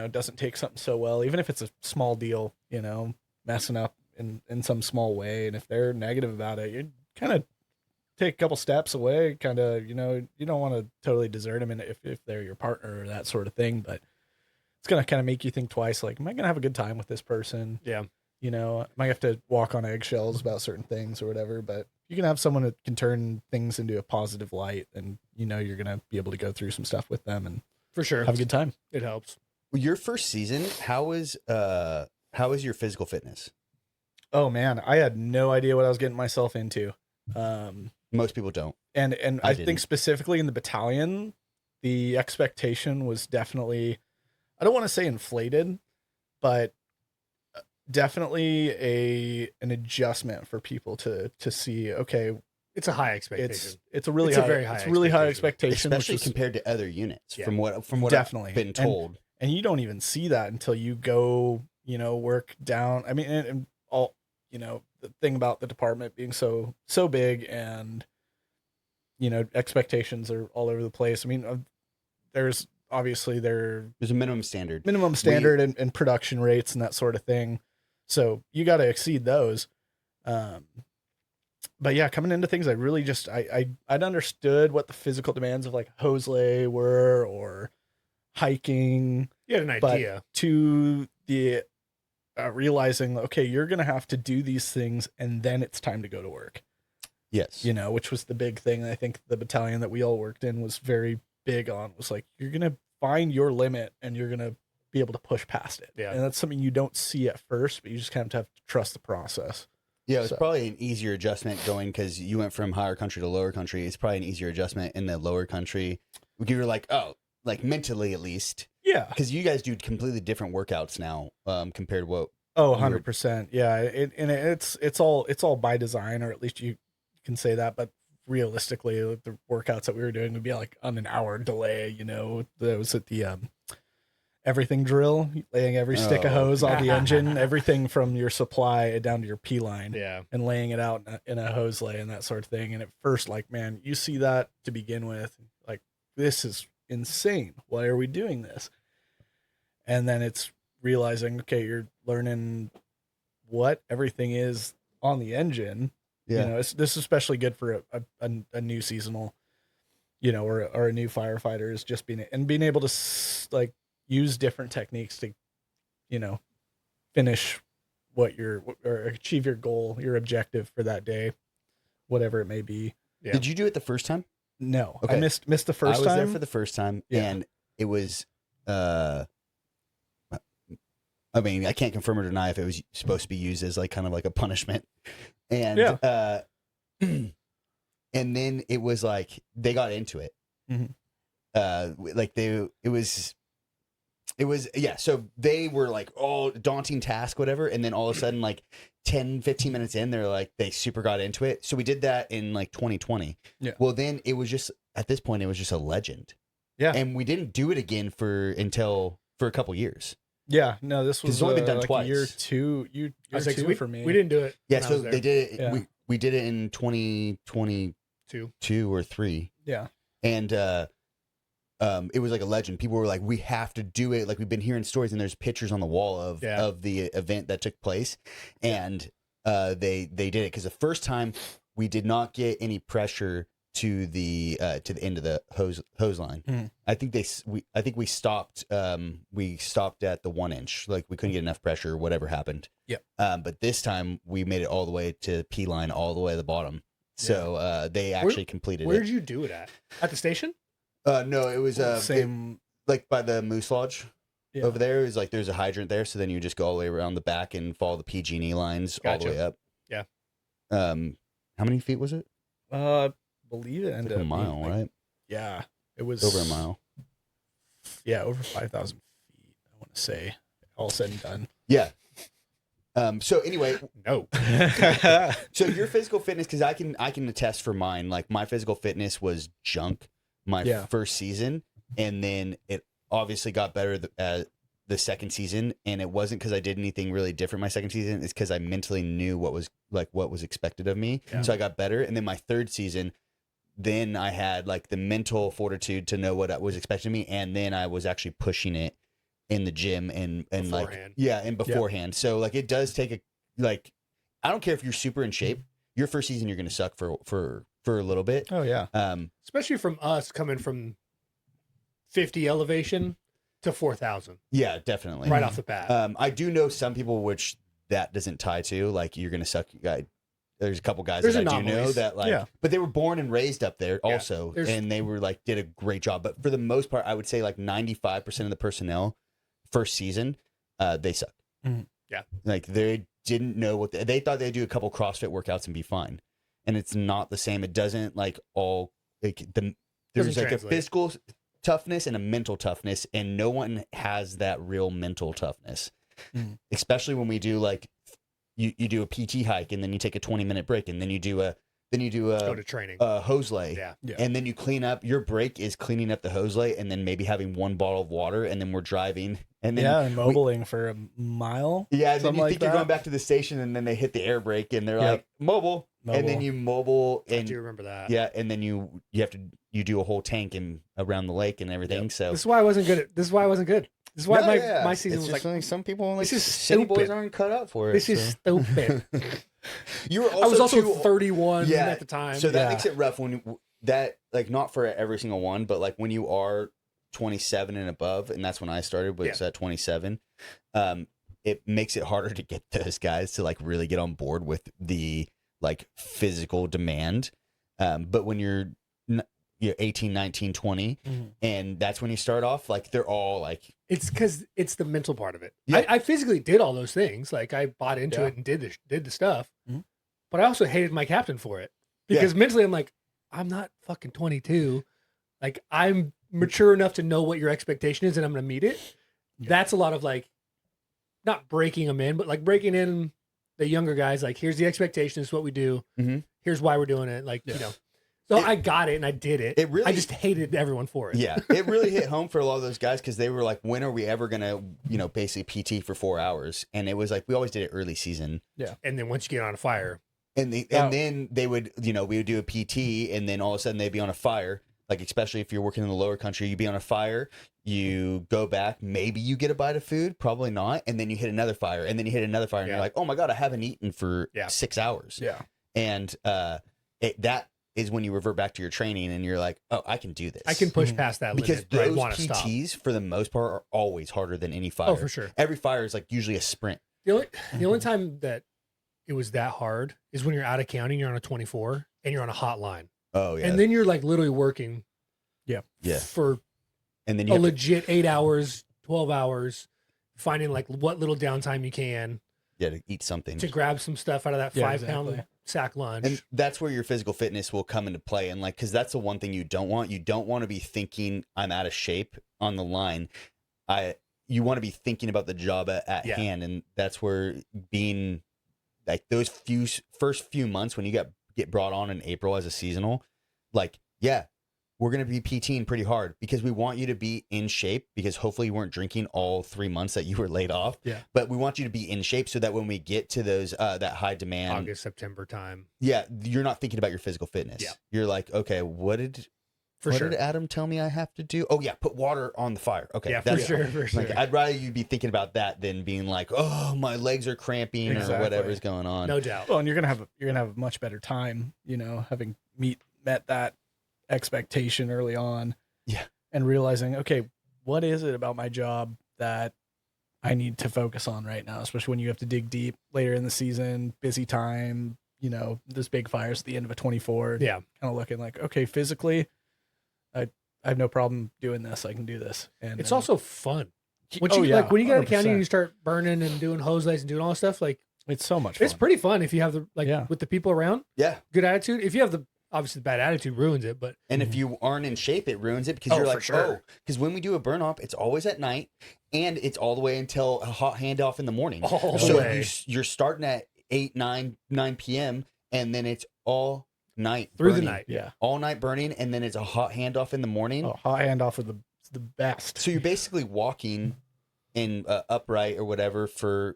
Speaker 4: doesn't take something so well, even if it's a small deal, messing up in some small way. And if they're negative about it, you kind of take a couple steps away, kind of, you don't want to totally desert them if they're your partner or that sort of thing, but it's going to kind of make you think twice. Like, am I going to have a good time with this person?
Speaker 2: Yeah.
Speaker 4: I might have to walk on eggshells about certain things or whatever, but you can have someone that can turn things into a positive light, and you're going to be able to go through some stuff with them and
Speaker 2: For sure.
Speaker 4: have a good time.
Speaker 2: It helps.
Speaker 3: Well, your first season, how was your physical fitness?
Speaker 4: Oh man, I had no idea what I was getting myself into.
Speaker 3: Most people don't.
Speaker 4: And
Speaker 3: I
Speaker 4: I
Speaker 3: didn't.
Speaker 4: think specifically in the battalion, the expectation was definitely, I don't want to say inflated, but definitely an adjustment for people to see, okay,
Speaker 2: It's a high expectation.
Speaker 4: It's a really
Speaker 2: It's a
Speaker 4: high,
Speaker 2: very high
Speaker 4: it's really high
Speaker 2: expectation.
Speaker 4: expectation,
Speaker 3: especially
Speaker 4: which is,
Speaker 3: compared to other units.
Speaker 2: Yeah.
Speaker 3: From what
Speaker 4: Definitely.
Speaker 3: I've been told.
Speaker 4: and you don't even see that until you go, work down. I mean, and all, the thing about the department being so big, and expectations are all over the place. I mean, there's obviously
Speaker 3: There's a minimum standard.
Speaker 4: and production rates and that sort of thing. So you got to exceed those. But yeah, coming into things, I really just, I'd understood what the physical demands of like hose lay were, or hiking,
Speaker 2: You had an
Speaker 4: but
Speaker 2: idea.
Speaker 4: to the realizing, okay, you're going to have to do these things and then it's time to go to work,
Speaker 3: Yes.
Speaker 4: which was the big thing. I think the battalion that we all worked in was very big on, was like, you're going to find your limit and you're going to be able to push past it.
Speaker 2: Yeah.
Speaker 4: And that's something you don't see at first, but you just kind of have to trust the process.
Speaker 3: Yeah, it was
Speaker 4: So-
Speaker 3: probably an easier adjustment going, because you went from higher country to lower country. It's probably an easier adjustment in the lower country. You were like, oh, like mentally at least,
Speaker 4: Yeah.
Speaker 3: because you guys do completely different workouts now compared to what.
Speaker 4: Oh,
Speaker 3: You were-
Speaker 4: 100%. Yeah. It's all by design, or at least you can say that, but realistically, the workouts that we were doing would be like on an hour delay, that was at the, everything drill, laying every stick of
Speaker 3: Oh.
Speaker 4: hose on the engine, everything from your supply down to your P line,
Speaker 2: Yeah.
Speaker 4: and laying it out in a hose lay and that sort of thing. And at first, like, man, you see that to begin with, like, this is insane. Why are we doing this? And then it's realizing, okay, you're learning what everything is on the engine. This is especially good for a new seasonal, or a new firefighter, is just being able to like use different techniques to, finish or achieve your goal, your objective for that day, whatever it may be.
Speaker 2: Yeah.
Speaker 3: Did you do it the first time?
Speaker 4: No,
Speaker 3: Okay.
Speaker 4: I missed the first
Speaker 3: I was
Speaker 4: time.
Speaker 3: there for the first time,
Speaker 4: Yeah.
Speaker 3: and it was. I mean, I can't confirm or deny if it was supposed to be used as like kind of like a punishment, and and then it was like they got into it.
Speaker 4: Mhm.
Speaker 3: It was yeah. So they were like, oh, daunting task, whatever, and then all of a sudden, like 10, 15 minutes in, they're like they super got into it. So we did that in like 2020.
Speaker 4: Yeah.
Speaker 3: Well, then it was just at this point it was just a legend.
Speaker 4: Yeah.
Speaker 3: And we didn't do it again for a couple years.
Speaker 4: Yeah, no, this
Speaker 3: 'Cause
Speaker 4: was
Speaker 3: it's only been done
Speaker 4: like
Speaker 3: twice.
Speaker 4: year two.
Speaker 2: I
Speaker 4: Year
Speaker 2: was like,
Speaker 4: two
Speaker 2: we,
Speaker 4: for me.
Speaker 2: we didn't do it.
Speaker 3: Yeah,
Speaker 2: when I
Speaker 3: so
Speaker 2: was there.
Speaker 3: they did it.
Speaker 4: Yeah.
Speaker 3: We did it in 2022
Speaker 2: Two.
Speaker 3: or 3,
Speaker 4: Yeah,
Speaker 3: and it was like a legend. People were like, "We have to do it." Like we've been hearing stories, and there's pictures on the wall of the event that took place, and they did it because the first time we did not get any pressure to the end of the hose line.
Speaker 4: Mhm.
Speaker 3: I think we stopped at the 1 inch. Like we couldn't get enough pressure, or whatever happened.
Speaker 4: Yep.
Speaker 3: But this time we made it all the way to P line, all the way to the bottom. So they actually completed
Speaker 2: Where
Speaker 3: it.
Speaker 2: did you do it at? At the station?
Speaker 3: No, it was
Speaker 4: same.
Speaker 3: like by the Moose Lodge
Speaker 4: Yeah.
Speaker 3: over there. It was like there's a hydrant there, so then you just go all the way around the back and follow the PG&E lines all the
Speaker 2: Gotcha.
Speaker 3: way up.
Speaker 2: Yeah.
Speaker 3: How many feet was it?
Speaker 4: Believe it
Speaker 3: It's
Speaker 4: ended
Speaker 3: like a
Speaker 4: up
Speaker 3: mile,
Speaker 4: being, like,
Speaker 3: right?
Speaker 4: Yeah, it was
Speaker 3: Over a mile.
Speaker 4: Yeah, over 5,000 feet. I want to say, all said and done.
Speaker 3: Yeah. So anyway,
Speaker 2: No.
Speaker 3: so your physical fitness, because I can attest for mine. Like my physical fitness was junk my
Speaker 4: Yeah.
Speaker 3: first season, and then it obviously got better the second season. And it wasn't because I did anything really different my second season. It's because I mentally knew what was expected of me.
Speaker 2: Yeah.
Speaker 3: So I got better. And then my third season, then I had like the mental fortitude to know what was expected of me, and then I was actually pushing it in the gym and like
Speaker 2: Beforehand.
Speaker 3: and beforehand. So like it does take I don't care if you're super in shape. Your first season you're gonna suck for a little bit.
Speaker 4: Oh yeah.
Speaker 2: Especially from us coming from 50 elevation to 4,000
Speaker 3: Yeah, definitely.
Speaker 2: right off the bat.
Speaker 3: I do know some people which that doesn't tie to, like you're gonna suck. There's a couple guys
Speaker 2: There's
Speaker 3: that I do know
Speaker 2: anomalies.
Speaker 3: that like,
Speaker 4: Yeah.
Speaker 3: but they were born and raised up there also,
Speaker 2: there's-
Speaker 3: and they were like did a great job. But for the most part, I would say like 95% of the personnel first season, they suck.
Speaker 4: Mhm.
Speaker 2: Yeah.
Speaker 3: Like they didn't know what they thought they'd do a couple CrossFit workouts and be fine, and it's not the same. It doesn't like all like there's
Speaker 2: Doesn't
Speaker 3: like
Speaker 2: translate.
Speaker 3: a physical toughness and a mental toughness, and no one has that real mental toughness. Especially when we do like you do a PT hike and then you take a 20-minute break and then you do a then you do
Speaker 2: Go to training.
Speaker 3: a hose lay.
Speaker 2: Yeah.
Speaker 3: And then you clean up. Your break is cleaning up the hose lay, and then maybe having one bottle of water, and then we're driving, and then
Speaker 4: and mobiling for a mile.
Speaker 3: Yeah, and then you
Speaker 4: something
Speaker 3: think
Speaker 4: like
Speaker 3: you're
Speaker 4: that.
Speaker 3: going back to the station, and then they hit the air brake, and they're
Speaker 4: Yep.
Speaker 3: like mobile, and then you mobile,
Speaker 2: I
Speaker 3: and
Speaker 2: do remember that.
Speaker 3: yeah, and then you have to do a whole tank and around the lake and everything.
Speaker 4: Yep.
Speaker 3: So
Speaker 2: This is why I wasn't good at. This is why I wasn't good. This is why
Speaker 3: No, yeah.
Speaker 2: my season
Speaker 3: It's
Speaker 2: was
Speaker 3: just
Speaker 2: like.
Speaker 3: some people like
Speaker 2: This is
Speaker 3: city boys
Speaker 2: stupid.
Speaker 3: aren't cut out for it.
Speaker 2: This is
Speaker 3: so.
Speaker 2: stupid.
Speaker 3: You were also
Speaker 2: I was also
Speaker 3: too-
Speaker 2: 31
Speaker 3: Yeah,
Speaker 2: at the time.
Speaker 3: So that
Speaker 4: Yeah.
Speaker 3: makes it rough when that like not for every single one, but like when you are 27 and above, and that's when I started was at 27. It makes it harder to get those guys to like really get on board with the like physical demand. But when you're 18, 19, 20, and that's when you start off, like they're all like
Speaker 2: It's because it's the mental part of it.
Speaker 3: Yeah.
Speaker 2: I physically did all those things. Like I bought into
Speaker 4: Yeah.
Speaker 2: it and did the stuff.
Speaker 4: Mhm.
Speaker 2: But I also hated my captain for it because mentally I'm like, I'm not fucking 22. Like I'm mature enough to know what your expectation is and I'm going to meet it.
Speaker 4: Yeah.
Speaker 2: That's a lot of like, not breaking them in, but like breaking in the younger guys. Like, here's the expectation. This is what we do.
Speaker 3: Mhm.
Speaker 2: Here's why we're doing it. Like,
Speaker 4: Yeah.
Speaker 2: you know, so I got it and I did it.
Speaker 3: It really-
Speaker 2: I just hated everyone for it.
Speaker 3: Yeah, it really hit home for a lot of those guys because they were like, when are we ever gonna, basically PT for 4 hours? And it was like we always did it early season,
Speaker 2: And then once you get on a fire,
Speaker 3: and then they would, we would do a PT, and then all of a sudden they'd be on a fire. Like especially if you're working in the lower country, you'd be on a fire. You go back, maybe you get a bite of food, probably not, and then you hit another fire, and then you hit another fire, and you're like, oh my god, I haven't eaten for 6 hours.
Speaker 4: Yeah.
Speaker 3: And that is when you revert back to your training, and you're like, oh, I can do this.
Speaker 2: I can push past that
Speaker 3: Because
Speaker 2: limit. where I
Speaker 3: those
Speaker 2: want to stop.
Speaker 3: PTs, for the most part, are always harder than any fire.
Speaker 2: Oh, for sure.
Speaker 3: Every fire is like usually a sprint.
Speaker 2: The only time that it was that hard is when you're out of county, you're on a 24 and you're on a hotline.
Speaker 3: Oh yeah,
Speaker 2: And then you're like literally working
Speaker 3: yeah,
Speaker 2: for
Speaker 3: and then
Speaker 2: a legit 8 hours, 12 hours, finding like what little downtime you can
Speaker 3: to eat something.
Speaker 2: to grab some stuff out of that
Speaker 4: Yeah,
Speaker 2: 5-pound
Speaker 4: exactly.
Speaker 2: sack lunch.
Speaker 3: And that's where your physical fitness will come into play. And like, because that's the one thing you don't want. You don't want to be thinking I'm out of shape on the line. You want to be thinking about the job at hand, and that's where being like those first few months when you get brought on in April as a seasonal, like we're going to be PTing pretty hard because we want you to be in shape because hopefully you weren't drinking all 3 months that you were laid off.
Speaker 2: Yeah.
Speaker 3: But we want you to be in shape so that when we get to those that high demand
Speaker 2: August, September time.
Speaker 3: yeah, you're not thinking about your physical fitness.
Speaker 2: Yeah.
Speaker 3: You're like, okay, what did Adam tell me I have to do? Oh yeah, put water on the fire. Okay,
Speaker 2: Yeah, for sure.
Speaker 3: Like, I'd rather you be thinking about that than being like, oh, my legs are cramping or
Speaker 4: Exactly.
Speaker 3: whatever's going on.
Speaker 2: No doubt.
Speaker 4: Well, and you're gonna have a much better time, having met that expectation early on.
Speaker 3: Yeah.
Speaker 4: And realizing, okay, what is it about my job that I need to focus on right now, especially when you have to dig deep later in the season, busy time, this big fires at the end of a 24.
Speaker 2: Yeah.
Speaker 4: Kind of looking like, okay, physically, I have no problem doing this. I can do this. And
Speaker 2: It's
Speaker 4: then-
Speaker 2: also fun. When
Speaker 4: Oh,
Speaker 2: you
Speaker 4: yeah,
Speaker 2: like when you get out of county and
Speaker 4: 100%.
Speaker 2: you start burning and doing hose lays and doing all this stuff, like
Speaker 4: it's so much fun.
Speaker 2: it's pretty fun if you have the
Speaker 4: Yeah.
Speaker 2: with the people around,
Speaker 3: Yeah.
Speaker 2: good attitude. If you have obviously the bad attitude ruins it, but
Speaker 3: And if you aren't in shape, it ruins it because
Speaker 2: Oh,
Speaker 3: you're
Speaker 2: for
Speaker 3: like,
Speaker 2: sure.
Speaker 3: because when we do a burn off, it's always at night and it's all the way until a hot handoff in the morning.
Speaker 2: all the
Speaker 3: So
Speaker 2: way
Speaker 3: you're starting at 8, 9 p.m. and then it's all night
Speaker 2: through
Speaker 3: burning.
Speaker 2: the night.
Speaker 4: Yeah.
Speaker 3: All night burning, and then it's a hot handoff in the morning.
Speaker 4: Oh, hot handoff with the best.
Speaker 3: So you're basically walking in upright or whatever for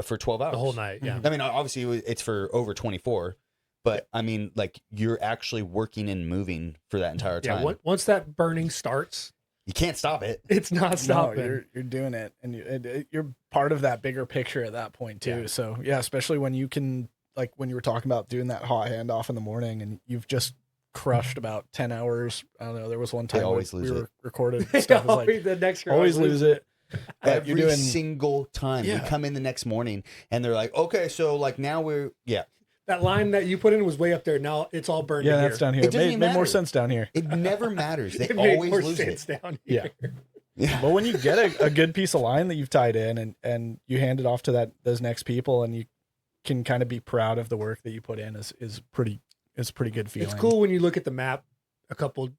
Speaker 3: 12 hours.
Speaker 2: The whole night. Yeah.
Speaker 3: I mean, obviously it's for over 24, but I mean, like you're actually working and moving for that entire time.
Speaker 2: Yeah. Once that burning starts,
Speaker 3: You can't stop it.
Speaker 2: it's not
Speaker 4: No,
Speaker 2: stopping.
Speaker 4: you're doing it, and you're part of that bigger picture at that point too.
Speaker 2: Yeah.
Speaker 4: So yeah, especially when you can, like when you were talking about doing that hot handoff in the morning, and you've just crushed about 10 hours. I don't know. There was one time
Speaker 3: always
Speaker 4: we
Speaker 3: lose
Speaker 4: were
Speaker 3: it.
Speaker 4: recorded stuff. It's like
Speaker 2: the next girl
Speaker 4: always lose it. But
Speaker 3: Every
Speaker 4: you're doing
Speaker 3: single time we
Speaker 4: Yeah.
Speaker 3: come in the next morning and they're like, okay, so like now
Speaker 2: That line that you put in was way up there. Now it's all burned.
Speaker 4: yeah,
Speaker 2: in
Speaker 4: that's
Speaker 2: here.
Speaker 4: down here.
Speaker 3: It
Speaker 4: It
Speaker 3: doesn't even
Speaker 4: made more
Speaker 3: matter.
Speaker 4: sense down here.
Speaker 3: it never matters. They
Speaker 2: It made
Speaker 3: always
Speaker 2: more
Speaker 3: lose
Speaker 2: sense
Speaker 3: it.
Speaker 2: down
Speaker 4: Yeah.
Speaker 2: here.
Speaker 3: Yeah.
Speaker 4: But when you get a good piece of line that you've tied in and you hand it off to those next people, and you can kind of be proud of the work that you put in is pretty good feeling.
Speaker 2: It's cool when you look at the map a couple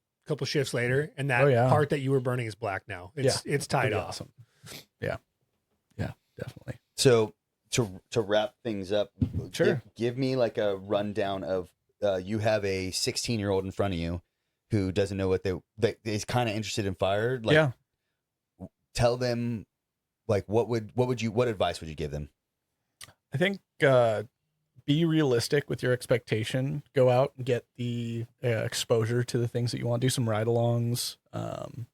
Speaker 2: shifts later, and that
Speaker 4: Oh, yeah.
Speaker 2: part that you were burning is black now. It's tied
Speaker 4: Pretty
Speaker 2: off.
Speaker 4: awesome. Yeah. Yeah, definitely.
Speaker 3: So to wrap things up,
Speaker 4: Sure.
Speaker 3: give me like a rundown of you have a 16-year-old in front of you who doesn't know what that is kind of interested in fire. Like,
Speaker 4: Yeah.
Speaker 3: Tell them, like, what advice would you give them?
Speaker 4: I think be realistic with your expectation. Go out and get the exposure to the things that you want. Do some ride-alongs. Kind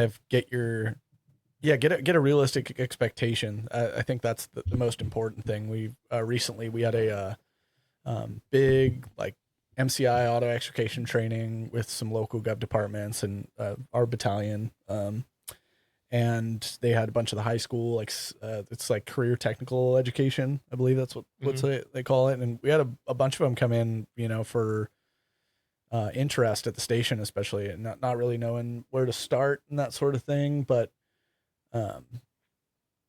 Speaker 4: of get a realistic expectation. I think that's the most important thing. We recently we had a big like MCI auto extrication training with some local gov departments and our battalion. And they had a bunch of the high school, like it's like career technical education. I believe that's what they call it. And we had a bunch of them come in, for interest at the station, especially, and not really knowing where to start and that sort of thing. But,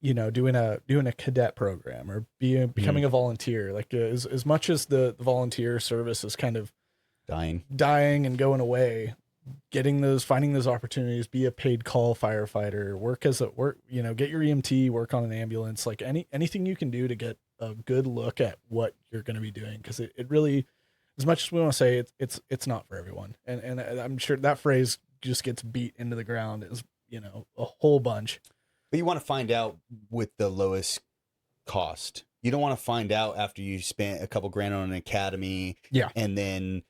Speaker 4: doing a cadet program or becoming a volunteer, like as much as the volunteer service is kind of dying and going away, finding those opportunities, be a paid call firefighter, get your EMT, work on an ambulance, like anything you can do to get a good look at what you're going to be doing. Cause it really, as much as we want to say it's not for everyone. And I'm sure that phrase just gets beat into the ground is, a whole bunch.
Speaker 3: But you want to find out with the lowest cost. You don't want to find out after you spent a couple grand on an academy.
Speaker 4: Yeah.
Speaker 3: And then,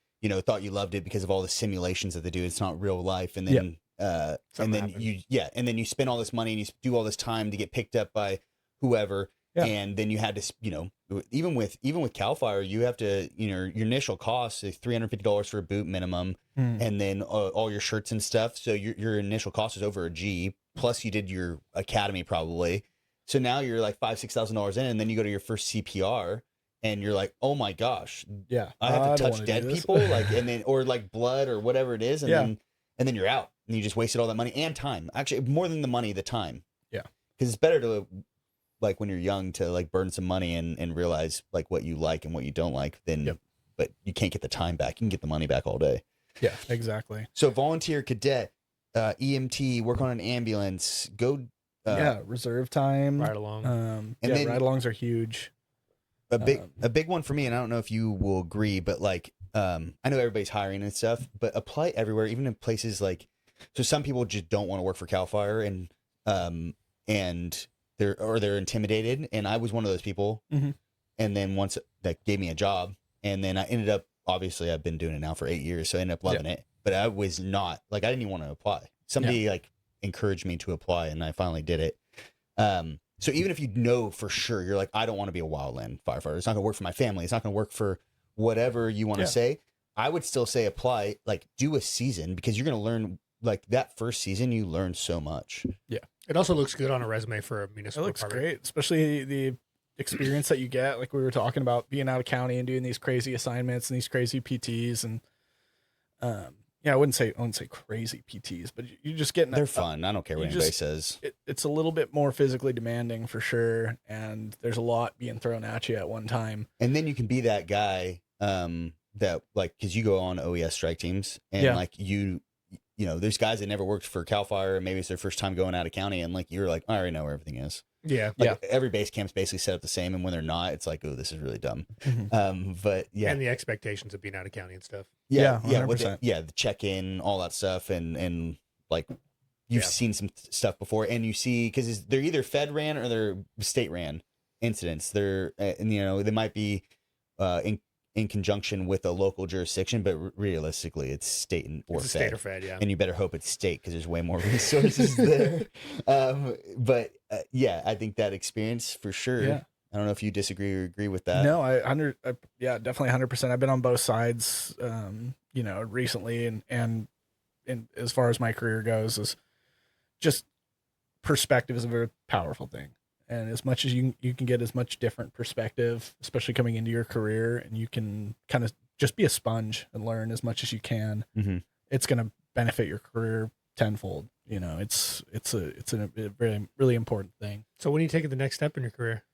Speaker 3: thought you loved it because of all the simulations that they do. It's not real life. And then, and then you spend all this money and you do all this time to get picked up by whoever. Yeah. And then you had to, even with CAL FIRE, you have to, your initial cost is $350 for a boot minimum. And then all your shirts and stuff. So your initial cost is over $1,000. Plus you did your academy probably. So now you're like $5,000-$6,000 in, and then you go to your first CPR. And you're like, oh my gosh,
Speaker 4: yeah,
Speaker 3: I have to touch dead people, like, and then or like blood or whatever it is, and then you're out, and you just wasted all that money and time. Actually, more than the money, the time.
Speaker 4: Yeah,
Speaker 3: because it's better to, like, when you're young, to like burn some money and realize like what you like and what you don't like. Then, but you can't get the time back. You can get the money back all day.
Speaker 4: Yeah, exactly.
Speaker 3: So volunteer, cadet, EMT, work on an ambulance, go.
Speaker 4: Reserve time,
Speaker 2: ride along.
Speaker 3: And then
Speaker 4: ride-alongs are huge.
Speaker 3: A big one for me, and I don't know if you will agree, but like, I know everybody's hiring and stuff, but apply everywhere, even in places like, so some people just don't want to work for CAL FIRE and they're intimidated. And I was one of those people. Mm-hmm. And then once that gave me a job, and then I ended up, obviously I've been doing it now for 8 years. So I ended up loving it, but I was not like, I didn't even want to apply. Somebody like encouraged me to apply, and I finally did it. So even if you know for sure, you're like, I don't want to be a wildland firefighter. It's not going to work for my family. It's not going to work for whatever you want to say. I would still say apply, like do a season, because you're going to learn, like that first season, you learn so much. Yeah.
Speaker 2: It also looks good on a resume for a municipal
Speaker 4: It looks
Speaker 2: department. Great,
Speaker 4: especially the experience that you get. Like we were talking about being out of county and doing these crazy assignments and these crazy PTs. And I wouldn't say crazy PTs, but you're just getting.
Speaker 3: They're fun. I don't care what anybody says.
Speaker 4: It's a little bit more physically demanding for sure, and there's a lot being thrown at you at one time.
Speaker 3: And then you can be that guy that, like, because you go on OES strike teams, and like there's guys that never worked for CAL FIRE, and maybe it's their first time going out of county, and like you're like, I already know where everything is.
Speaker 2: Yeah.
Speaker 3: Like every base camp's basically set up the same, and when they're not, it's like, oh, this is really dumb.
Speaker 4: Mm-hmm.
Speaker 3: But
Speaker 2: and the expectations of being out of county and stuff.
Speaker 3: The check-in, all that stuff, and like you've seen some stuff before, and you see, because they're either Fed ran or they're state ran incidents. They're they might be in conjunction with a local jurisdiction, but realistically, it's state or Fed.
Speaker 2: State or Fed, yeah.
Speaker 3: And you better hope it's state, because there's way more resources there. But I think that experience for sure. Yeah. I don't know if you disagree or agree with that.
Speaker 4: No, definitely 100%. I've been on both sides, recently, and as far as my career goes, is just perspective is a very powerful thing. And as much as you can get as much different perspective, especially coming into your career, and you can kind of just be a sponge and learn as much as you can, it's going to benefit your career tenfold. It's a really, really important thing.
Speaker 2: So when are you taking the next step in your career?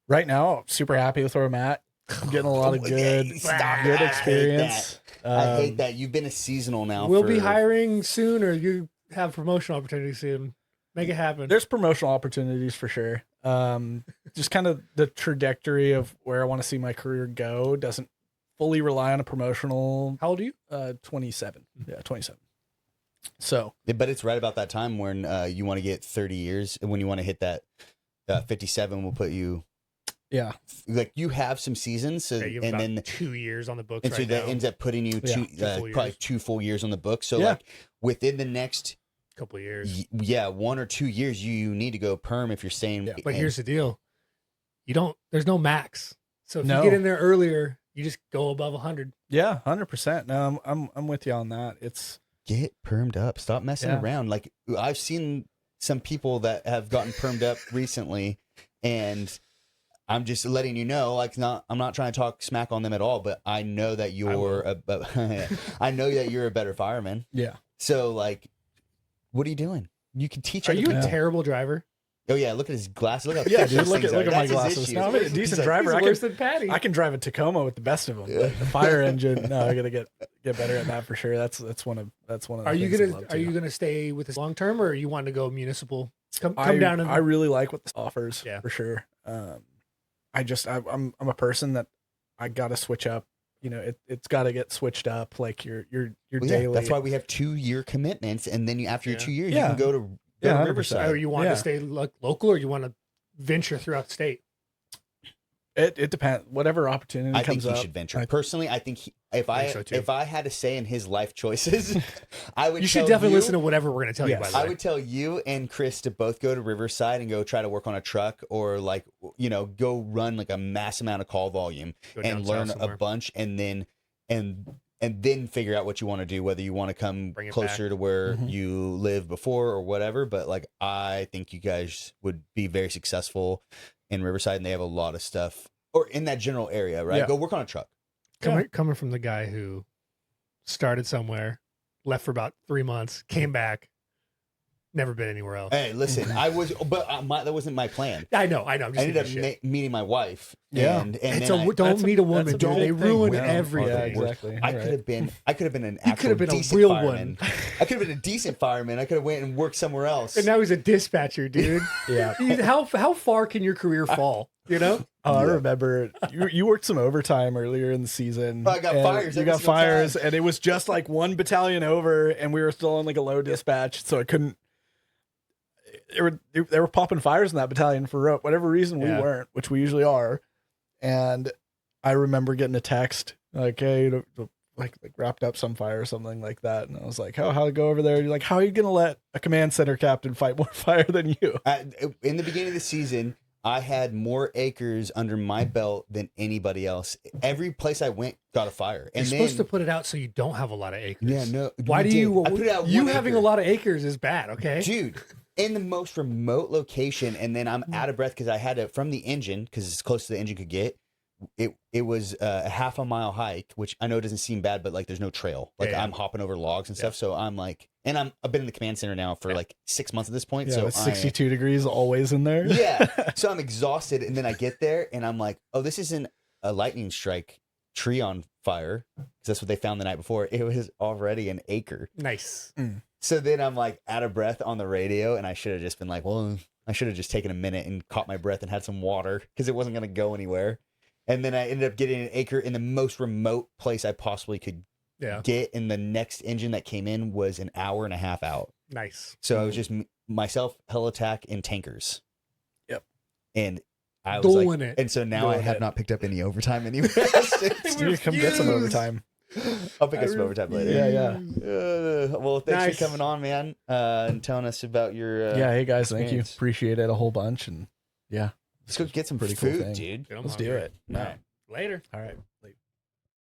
Speaker 4: Right now, super happy with where I'm at. I'm getting a lot of good experience.
Speaker 3: I hate that. You've been a seasonal now.
Speaker 2: We'll be hiring soon, or you have promotional opportunities soon. Make it happen.
Speaker 4: There's promotional opportunities for sure. Just kind of the trajectory of where I want to see my career go doesn't fully rely on a promotional.
Speaker 2: How old are you?
Speaker 4: 27. Yeah, 27. So,
Speaker 3: But it's right about that time when you want to get 30 years. And when you want to hit that 57, will put you,
Speaker 4: yeah.
Speaker 3: like, you have some seasons. So,
Speaker 2: Yeah, you have
Speaker 3: and
Speaker 2: about
Speaker 3: then
Speaker 2: 2 years on the books
Speaker 3: and so
Speaker 2: right
Speaker 3: that
Speaker 2: now.
Speaker 3: ends up putting you
Speaker 2: full
Speaker 3: probably
Speaker 2: years.
Speaker 3: 2 full years on the book. So
Speaker 4: Yeah.
Speaker 3: like within the next
Speaker 2: Couple of years.
Speaker 3: 1 or 2 years, you need to go perm if you're staying.
Speaker 4: Yeah,
Speaker 2: But
Speaker 3: and-
Speaker 2: here's the deal. There's no max. So if
Speaker 4: No.
Speaker 2: you get in there earlier, you just go above 100.
Speaker 4: Yeah, 100%. No, I'm with you on that. It's
Speaker 3: get permed up. Stop messing
Speaker 4: Yeah.
Speaker 3: around. Like I've seen some people that have gotten permed up recently, and I'm just letting you know, like, I'm not trying to talk smack on them at all, but I know that you're I know that you're a better fireman.
Speaker 4: yeah.
Speaker 3: So like, what are you doing? You can teach.
Speaker 2: Are
Speaker 3: other
Speaker 2: you a
Speaker 3: people.
Speaker 2: terrible driver?
Speaker 3: Oh yeah, look at his glasses. Look how
Speaker 4: Yeah,
Speaker 3: thick
Speaker 4: dude,
Speaker 3: those
Speaker 4: look
Speaker 3: things
Speaker 4: at
Speaker 3: are.
Speaker 4: my
Speaker 3: That's his
Speaker 4: glasses.
Speaker 3: issue.
Speaker 4: No, I'm a
Speaker 3: He's
Speaker 4: decent
Speaker 3: like,
Speaker 4: driver.
Speaker 2: He's worse than Patty.
Speaker 4: I can drive a Tacoma with the best of them. But the fire engine, no, I gotta get better at that for sure. That's one of the
Speaker 2: Are you
Speaker 4: things I
Speaker 2: gonna
Speaker 4: love
Speaker 2: Are you
Speaker 4: too.
Speaker 2: gonna stay with this long term, or you want to go municipal? Come
Speaker 4: I,
Speaker 2: down and
Speaker 4: I really like what this offers.
Speaker 2: Yeah.
Speaker 4: For sure. I'm a person that I gotta switch up. You know, it's got to get switched up. Like your
Speaker 3: Well, yeah,
Speaker 4: daily.
Speaker 3: that's why we have 2-year commitments, and then after your
Speaker 2: Yeah.
Speaker 3: 2 years,
Speaker 4: Yeah.
Speaker 3: you can go to
Speaker 4: Yeah, 100%.
Speaker 3: Riverside.
Speaker 2: or you want
Speaker 4: Yeah.
Speaker 2: to stay local, or you want to venture throughout the state.
Speaker 4: It depends. Whatever opportunity
Speaker 3: I think
Speaker 4: comes
Speaker 3: he
Speaker 4: up.
Speaker 3: should venture. Personally, I think if I
Speaker 2: so, too.
Speaker 3: if I had to say in his life choices, I would.
Speaker 2: You should
Speaker 3: tell
Speaker 2: definitely
Speaker 3: you,
Speaker 2: listen to whatever we're going to tell
Speaker 4: Yes.
Speaker 2: you. By the
Speaker 3: I
Speaker 2: way,
Speaker 3: would tell you and Chris to both go to Riverside and go try to work on a truck, or like go run like a mass amount of call volume
Speaker 2: Go down
Speaker 3: and
Speaker 2: south
Speaker 3: learn a
Speaker 2: somewhere.
Speaker 3: bunch, and then figure out what you want to do, whether you want to come
Speaker 2: Bring it
Speaker 3: closer
Speaker 2: back.
Speaker 3: to where
Speaker 4: Mhm.
Speaker 3: you lived before or whatever. But like, I think you guys would be very successful in Riverside, and they have a lot of stuff, or in that general area, right?
Speaker 4: Yeah.
Speaker 3: Go work on a truck.
Speaker 2: coming from the guy who started somewhere, left for about 3 months, came back, never been anywhere else.
Speaker 3: Hey, listen, that wasn't my plan.
Speaker 2: I know. I'm just
Speaker 3: I ended up
Speaker 2: thinking shit.
Speaker 3: meeting my wife.
Speaker 4: Yeah.
Speaker 3: and
Speaker 2: It's
Speaker 3: then
Speaker 2: don't
Speaker 4: that's a-
Speaker 2: meet a
Speaker 4: that's
Speaker 2: woman,
Speaker 4: a
Speaker 2: dude.
Speaker 4: big
Speaker 2: They
Speaker 4: thing,
Speaker 2: ruin
Speaker 4: man.
Speaker 2: everything.
Speaker 4: Yeah, exactly.
Speaker 3: I
Speaker 4: Right.
Speaker 3: could have been an
Speaker 2: You
Speaker 3: actual
Speaker 2: could have been a
Speaker 3: decent
Speaker 2: real
Speaker 3: fireman.
Speaker 2: one.
Speaker 3: I could have been a decent fireman. I could have went and worked somewhere else.
Speaker 2: And now he's a dispatcher, dude.
Speaker 4: Yeah.
Speaker 2: How far can your career fall? You know?
Speaker 4: Oh, I
Speaker 3: Yeah.
Speaker 4: remember you worked some overtime earlier in the season.
Speaker 3: Oh, I got
Speaker 4: and
Speaker 3: fires
Speaker 4: You
Speaker 3: every
Speaker 4: got
Speaker 3: single
Speaker 4: fires,
Speaker 3: time.
Speaker 4: and it was just like one battalion over, and we were still on like a low dispatch, so I couldn't. They were popping fires in that battalion for whatever reason we
Speaker 2: Yeah.
Speaker 4: weren't, which we usually are. And I remember getting a text like, "Hey, like wrapped up some fire or something like that," and I was like, "Oh, how'd it go over there?" You're like, "How are you gonna let a command center captain fight more fire than you?"
Speaker 3: In the beginning of the season, I had more acres under my belt than anybody else. Every place I went got a fire.
Speaker 2: You're
Speaker 3: And
Speaker 2: supposed to
Speaker 3: then,
Speaker 2: put it out so you don't have a lot of acres.
Speaker 3: yeah, no.
Speaker 2: Why
Speaker 3: we
Speaker 2: do you?
Speaker 3: did. I put it out
Speaker 2: You
Speaker 3: 1
Speaker 2: having
Speaker 3: acre.
Speaker 2: a lot of acres is bad. Okay.
Speaker 3: Dude, in the most remote location, and then I'm out of breath because I had to, from the engine, because it's close to the engine could get. It was a half a mile hike, which I know doesn't seem bad, but like there's no trail. Like
Speaker 2: Yeah.
Speaker 3: I'm hopping over logs and stuff, so I'm like, and I've been in the command center now for like 6 months at this point.
Speaker 4: Yeah,
Speaker 3: So
Speaker 4: it's 62 degrees always in there.
Speaker 3: yeah, so I'm exhausted, and then I get there, and I'm like, oh, this isn't a lightning strike tree on fire, because that's what they found the night before. It was already an acre.
Speaker 2: Nice.
Speaker 3: So then I'm like out of breath on the radio, and I should have just been like, well, I should have just taken a minute and caught my breath and had some water, because it wasn't going to go anywhere. And then I ended up getting an acre in the most remote place I possibly could
Speaker 2: Yeah.
Speaker 3: get. And the next engine that came in was an hour and a half out.
Speaker 2: Nice.
Speaker 3: So I was just myself, Helitack, and tankers.
Speaker 4: Yep.
Speaker 3: And I was
Speaker 2: Doing
Speaker 3: like,
Speaker 2: it.
Speaker 3: and so now I
Speaker 2: Doing
Speaker 3: have
Speaker 2: it.
Speaker 3: not picked up any overtime anywhere.
Speaker 4: You come get some
Speaker 2: refuse.
Speaker 4: overtime.
Speaker 3: I'll pick up some overtime later.
Speaker 4: Yeah, yeah.
Speaker 3: Well, thanks
Speaker 2: Nice.
Speaker 3: for coming on, man, and telling us about your.
Speaker 4: Yeah, hey guys, thank you.
Speaker 3: experience.
Speaker 4: Appreciate it a whole bunch, and yeah,
Speaker 3: Let's go get some
Speaker 4: Pretty cool
Speaker 3: food,
Speaker 4: thing.
Speaker 3: dude.
Speaker 2: Dude, I'm
Speaker 4: let's do
Speaker 2: hungry.
Speaker 4: it.
Speaker 3: All right.
Speaker 2: Later.
Speaker 4: All right.